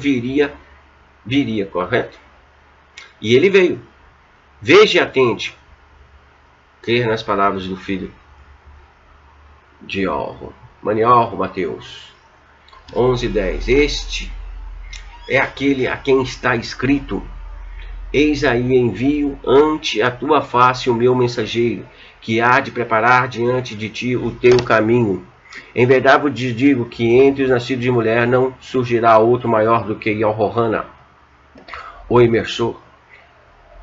viria, correto? E ele veio. Veja e atente. Crer nas palavras do filho de Yahweh. Maniel, Mateus 11:10. Este é aquele a quem está escrito: eis aí envio ante a tua face o meu mensageiro, que há de preparar diante de ti o teu caminho. Em verdade eu te digo que entre os nascidos de mulher não surgirá outro maior do que Yahushua, o imersor.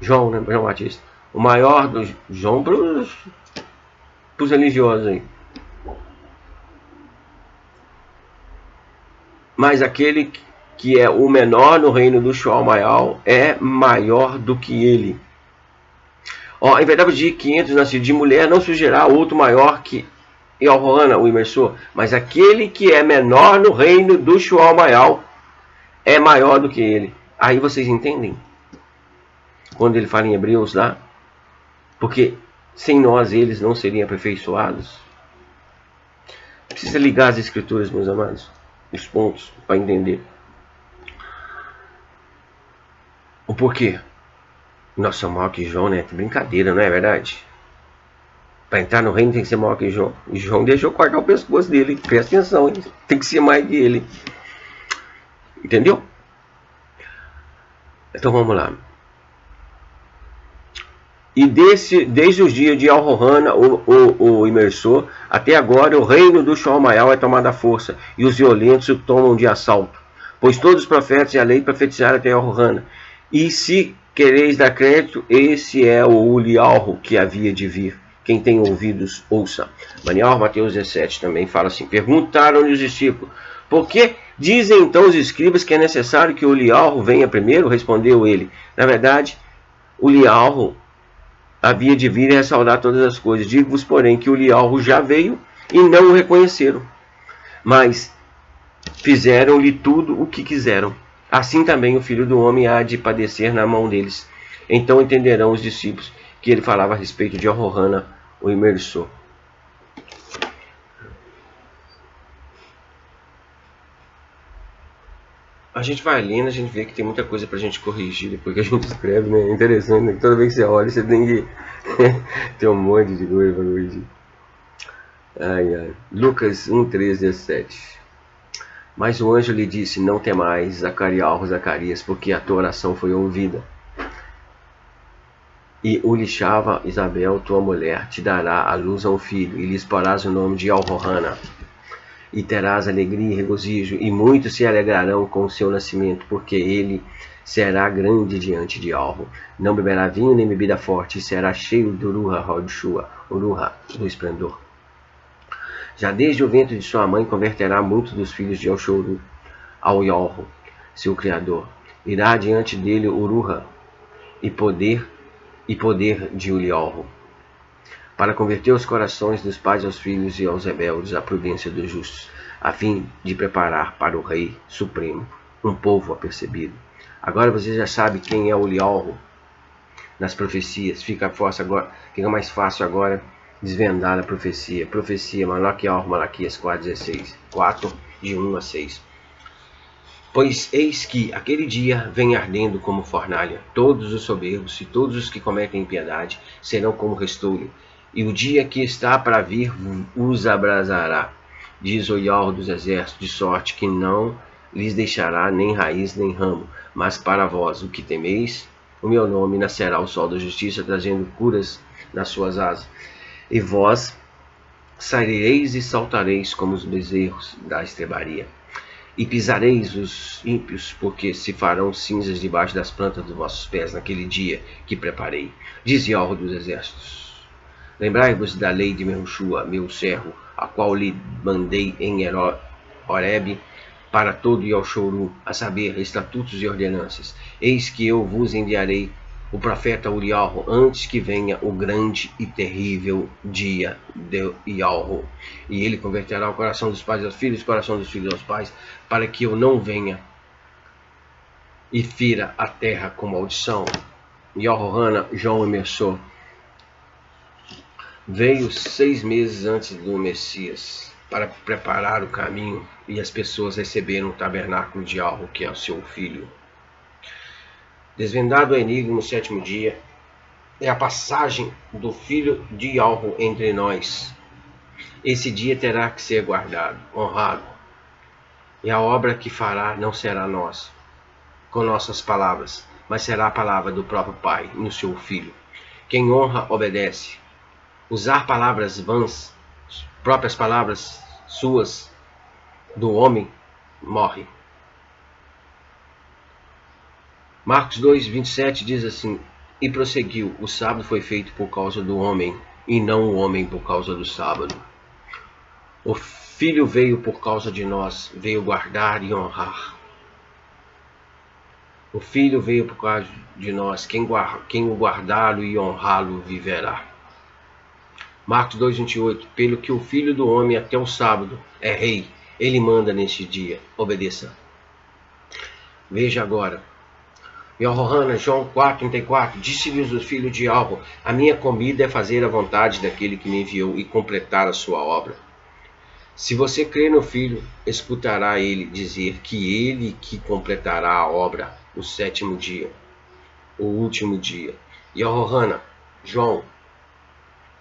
João, né? João Batista. O maior dos João para os religiosos aí. Mas aquele que é o menor no reino do Shalmayal é maior do que ele. Em verdade eu digo que entre os nascidos de mulher não surgirá outro maior que Yahushua, o imersor. Mas aquele que é menor no reino do Shalmayal é maior do que ele. Aí vocês entendem? Quando ele fala em Hebreus lá, porque sem nós eles não seriam aperfeiçoados. Precisa ligar as escrituras, meus amados, os pontos, para entender o porquê. Nós somos maior que João, né? Que brincadeira, não é verdade? Para entrar no reino tem que ser maior que João. E João deixou cortar o pescoço dele. Presta atenção, hein? Tem que ser mais que ele. Entendeu? Então vamos lá. E desde os dias de Al-Rohana, o imersor, até agora o reino do Shalmayal é tomado à força, e os violentos o tomam de assalto. pois todos os profetas e a lei profetizaram até Yohanan. E se quereis dar crédito, esse é o Uliarro que havia de vir. Quem tem ouvidos, ouça. Manial, Mateus 17 também fala assim: perguntaram-lhe os discípulos, por que dizem então os escribas que é necessário que o Uliarro venha primeiro? Respondeu ele: na verdade, o Uliarro havia de vir e restaurar todas as coisas. Digo-vos, porém, que o Uliarro já veio e não o reconheceram, mas fizeram-lhe tudo o que quiseram. Assim também o Filho do Homem há de padecer na mão deles. Então entenderão os discípulos que ele falava a respeito de Yohanan, o imersor. A gente vai lendo, a gente vê que tem muita coisa pra gente corrigir depois que a gente escreve, né? É interessante, né? Toda vez que você olha, você tem que ter um monte de coisa pra corrigir. Ai, ai. Lucas 1:3-17. Mas o anjo lhe disse: não temais, Zacarias, porque a tua oração foi ouvida. E o lixava Isabel, tua mulher, te dará à luz a um filho, e lhes porás o nome de Yohanan. E terás alegria e regozijo, e muitos se alegrarão com o seu nascimento, porque ele será grande diante de Alvo. Não beberá vinho nem bebida forte, e será cheio do Uruha Rodshua, Uruha, do esplendor. Já desde o ventre de sua mãe converterá muitos dos filhos de Elshuru ao Yalro, seu criador. Irá diante dele Uruha e poder de Uliarro, para converter os corações dos pais aos filhos e aos rebeldes à prudência dos justos, a fim de preparar para o Rei Supremo um povo apercebido. Agora você já sabe quem é Uliarro nas profecias. Fica mais fácil agora desvendar a profecia. Profecia, Malaquias 4:16, 4 de 1-6. Pois eis que aquele dia vem ardendo como fornalha. Todos os soberbos e todos os que cometem impiedade serão como restolho. E o dia que está para vir os abrasará, diz o Yahweh dos exércitos, de sorte que não lhes deixará nem raiz nem ramo. Mas para vós, o que temeis, o meu nome, nascerá o sol da justiça, trazendo curas nas suas asas. E vós saireis e saltareis como os bezerros da estrebaria. E pisareis os ímpios, porque se farão cinzas debaixo das plantas dos vossos pés naquele dia que preparei, diz Yahweh dos exércitos. Lembrai-vos da lei de Mehushua, meu servo, a qual lhe mandei em Horebe para todo Yalshuru, a saber, estatutos e ordenanças. Eis que eu vos enviarei o profeta Uliarro, antes que venha o grande e terrível dia de Yahweh. E ele converterá o coração dos pais aos filhos, o coração dos filhos aos pais, para que eu não venha e fira a terra com maldição. Yohanan, João Imersor, veio 6 meses antes do Messias para preparar o caminho, e as pessoas receberam o tabernáculo de Yahweh, que é o seu filho. Desvendado o enigma no 7º dia, é a passagem do filho de Yahweh entre nós. Esse dia terá que ser guardado, honrado, e a obra que fará não será nossa, com nossas palavras, mas será a palavra do próprio Pai no seu Filho. Quem honra, obedece. Usar palavras vãs, próprias palavras suas, do homem, morre. Marcos 2:27 diz assim: e prosseguiu, o sábado foi feito por causa do homem, e não o homem por causa do sábado. O Filho veio por causa de nós, veio guardar e honrar. O Filho veio por causa de nós, quem o guardá-lo e honrá-lo viverá. Marcos 2:28, pelo que o Filho do Homem até o sábado é rei, ele manda neste dia, obedeça. Veja agora, Yohanan, João 4:34, disse-lhes o filho de Yahweh, a minha comida é fazer a vontade daquele que me enviou e completar a sua obra. Se você crê no Filho, escutará ele dizer que ele que completará a obra, o 7º dia, o último dia. Yohanan, João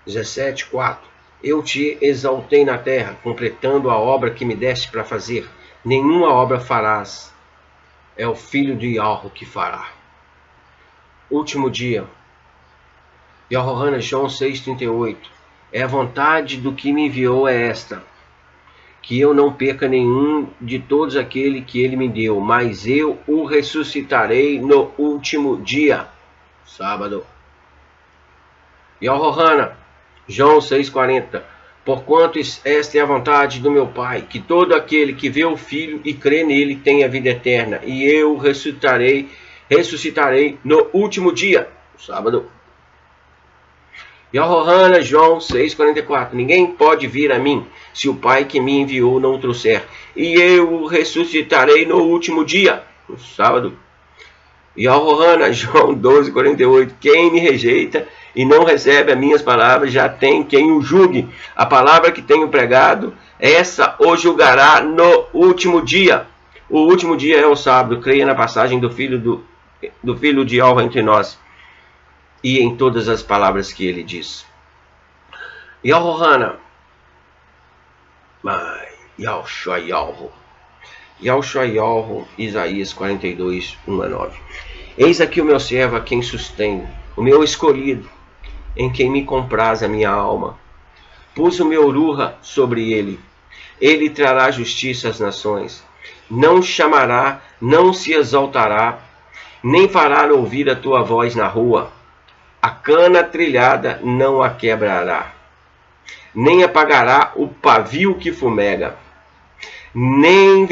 17:4, eu te exaltei na terra, completando a obra que me deste para fazer. Nenhuma obra farás, é o Filho de Yahweh que fará. Último dia. Yohanan, João 6:38, é a vontade do que me enviou é esta, que eu não perca nenhum de todos aquele que ele me deu, mas eu o ressuscitarei no último dia. Sábado. Yohana, João 6,40. Porquanto esta é a vontade do meu Pai, que todo aquele que vê o Filho e crê nele tenha vida eterna, e eu ressuscitarei no último dia. Sábado. Yohana, João 6,44. Ninguém pode vir a mim, se o Pai que me enviou não o trouxer, e eu o ressuscitarei no último dia. No sábado. Yohana, João 12,48. Quem me rejeita e não recebe as minhas palavras, já tem quem o julgue. A palavra que tenho pregado, essa o julgará no último dia. O último dia é o sábado. Creia na passagem do Filho de Yahweh entre nós e em todas as palavras que ele diz. Yohana, Yahushua Yahweh, Isaías 42, 1 a 9. Eis aqui o meu servo a quem sustenho, o meu escolhido, em quem me compraz a minha alma. Pus o meu Ruha sobre ele. Ele trará justiça às nações. Não chamará, não se exaltará, nem fará ouvir a tua voz na rua. A cana trilhada não a quebrará, nem apagará o pavio que fumega. Nem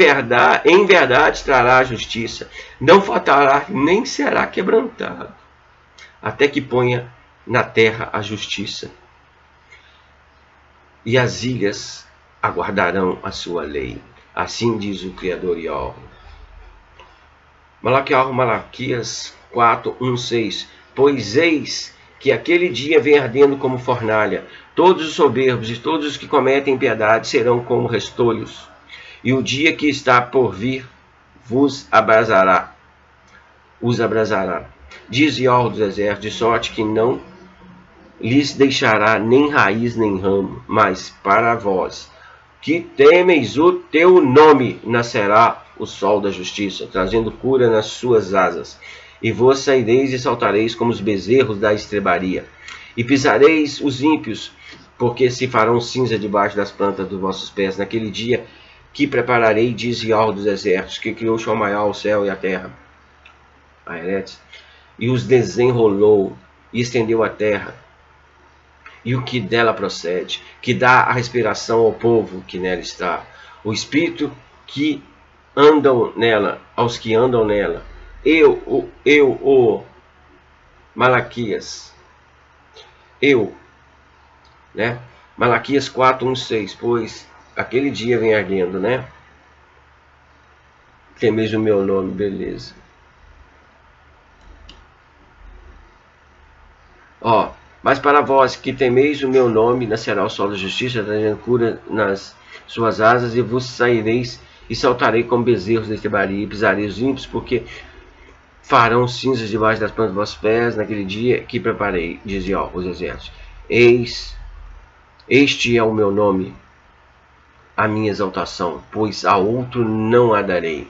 em verdade trará a justiça, não faltará, nem será quebrantado, até que ponha na terra a justiça, e as ilhas aguardarão a sua lei. Assim diz o Criador Yahweh. Malaquias 4, 1, 6. Pois eis que aquele dia vem ardendo como fornalha, todos os soberbos e todos os que cometem impiedade serão como restolhos. E o dia que está por vir os abrasará. Diz Yahweh dos exércitos, de sorte que não lhes deixará nem raiz nem ramo, mas para vós, que temeis o teu nome, nascerá o sol da justiça, trazendo cura nas suas asas. E vós saireis e saltareis como os bezerros da estrebaria. E pisareis os ímpios, porque se farão cinza debaixo das plantas dos vossos pés naquele dia que prepararei, diz Yahweh dos exércitos, que criou Shamayal, o céu e a terra, e os desenrolou e estendeu a terra, e o que dela procede, que dá a respiração ao povo que nela está, o espírito que andam nela, aos que andam nela. Malaquias, né? Malaquias 4, 1, 6. Pois aquele dia vem ardendo, né? Temeis o meu nome, beleza. Mas para vós que temeis o meu nome, nascerá o sol da justiça, trazendo cura nas suas asas, e vos saireis e saltarei como bezerros da estrebaria, e pisarei os ímpios, porque farão cinzas debaixo das plantas dos vossos pés naquele dia que preparei, diz Yahweh os exércitos. Este é o meu nome, a minha exaltação, pois a outro não a darei,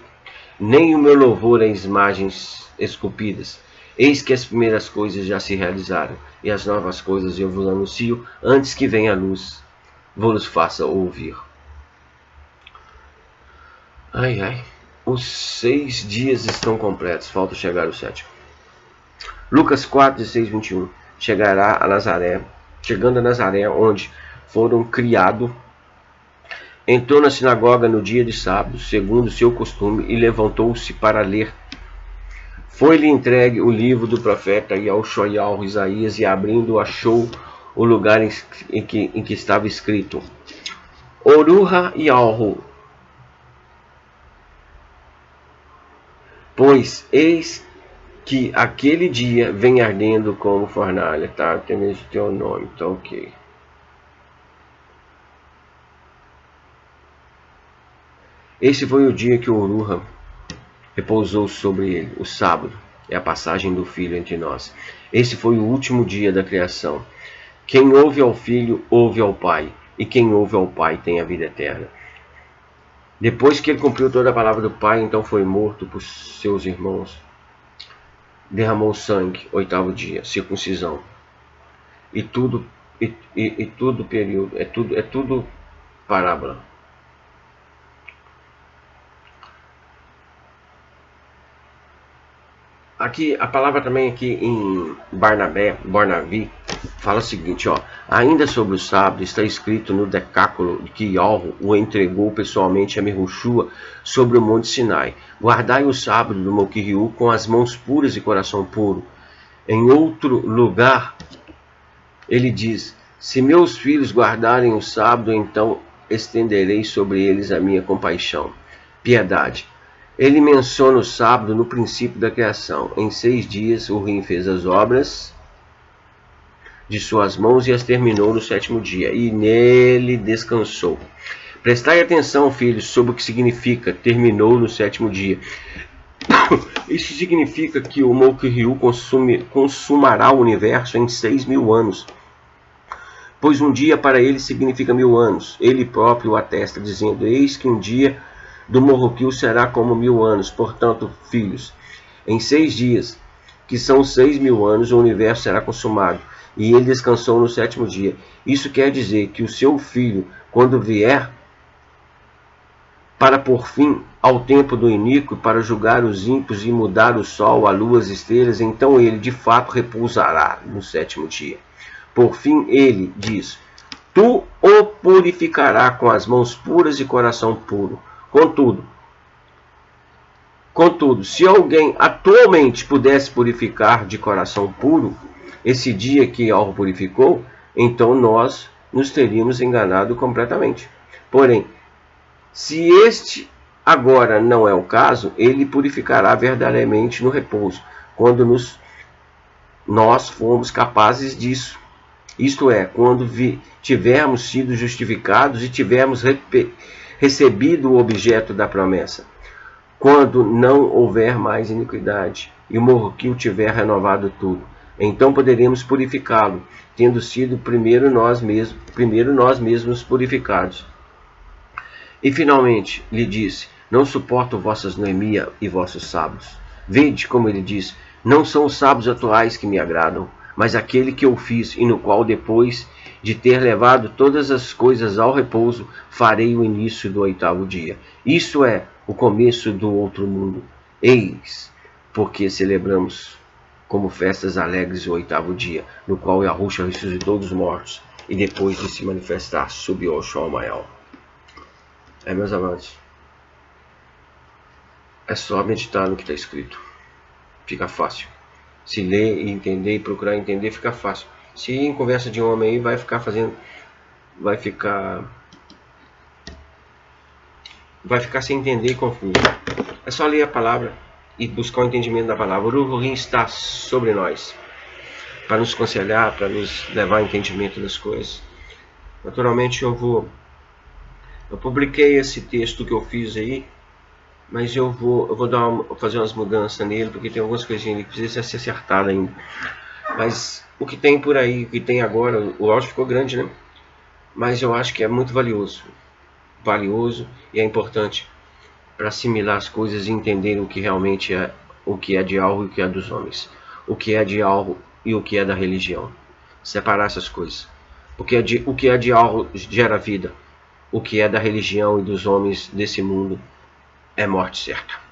nem o meu louvor às imagens esculpidas. Eis que as primeiras coisas já se realizaram, e as novas coisas eu vos anuncio, antes que venha a luz, vos faça ouvir. Os 6 dias estão completos, falta chegar o 7º. Lucas 4, 16, 21. Chegando a Nazaré, onde foram criados, entrou na sinagoga no dia de sábado, segundo seu costume, e levantou-se para ler. Foi-lhe entregue o livro do profeta Yahushua Isaías, e abrindo, achou o lugar em que estava escrito: Oruha Yahweh. Pois eis que aquele dia vem ardendo como fornalha. Tá, tem mesmo teu nome, tá ok. Esse foi o dia que o Oruha repousou sobre ele, o sábado, é a passagem do Filho entre nós. Esse foi o último dia da criação. Quem ouve ao Filho, ouve ao Pai, e quem ouve ao Pai tem a vida eterna. Depois que ele cumpriu toda a palavra do Pai, então foi morto por seus irmãos. Derramou sangue, 8º dia, circuncisão. E tudo período, é tudo parábola. Aqui, a palavra também aqui em Barnavi, fala o seguinte, ó. Ainda sobre o sábado, está escrito no decáculo que Yahweh o entregou pessoalmente a Mehushua sobre o monte Sinai. Guardai o sábado do Moquiriu com as mãos puras e coração puro. Em outro lugar, ele diz, se meus filhos guardarem o sábado, então estenderei sobre eles a minha compaixão. Piedade. Ele menciona o sábado no princípio da criação. Em 6 dias o Rim fez as obras de suas mãos e as terminou no 7º dia, e nele descansou. Prestai atenção, filhos, sobre o que significa terminou no 7º dia. Isso significa que o Moquiriu consumará o universo em 6.000 anos. Pois um dia para ele significa 1.000 anos. Ele próprio atesta, dizendo, eis que um dia do Moquiriu será como 1.000 anos. Portanto, filhos, em 6 dias, que são 6.000 anos, o universo será consumado. E ele descansou no 7º dia. Isso quer dizer que o seu filho, quando vier para pôr fim ao tempo do iníquo, para julgar os ímpios e mudar o sol, a lua, as estrelas, então ele de fato repousará no 7º dia. Por fim, ele diz, tu o purificará com as mãos puras e coração puro. Contudo, se alguém atualmente pudesse purificar de coração puro esse dia que Yahweh purificou, então nós nos teríamos enganado completamente. Porém, se este agora não é o caso, ele purificará verdadeiramente no repouso, quando nós formos capazes disso. Isto é, quando tivermos sido justificados e tivermos recebido o objeto da promessa. Quando não houver mais iniquidade e o Moquiriu tiver renovado tudo, então poderemos purificá-lo, tendo sido primeiro nós mesmos purificados. E finalmente lhe disse, não suporto vossas noemia e vossos sábados. Vede como ele diz, não são os sábados atuais que me agradam, mas aquele que eu fiz e no qual depois de ter levado todas as coisas ao repouso, farei o início do 8º dia. Isso é o começo do outro mundo. Eis porque celebramos como festas alegres o 8º dia, no qual Yahushua ressuscitou dos mortos, e depois de se manifestar sob o Shalmael. Meus amados, é só meditar no que está escrito. Fica fácil. Se ler e entender e procurar entender, fica fácil. Se ir em conversa de homem aí, vai ficar sem entender e confuso. É só ler a palavra e buscar o entendimento da palavra. O Ruhu está sobre nós, para nos aconselhar, para nos levar ao entendimento das coisas. Naturalmente eu publiquei esse texto que eu fiz aí, mas eu vou fazer umas mudanças nele, porque tem algumas coisinhas ali que precisam ser acertadas ainda. Mas o que tem por aí, o que tem agora, o áudio ficou grande, né? Mas eu acho que é muito valioso e é importante para assimilar as coisas e entender o que realmente é o que é de algo e o que é dos homens, o que é de algo e o que é da religião. Separar essas coisas. O que é de algo gera vida, o que é da religião e dos homens desse mundo é morte certa.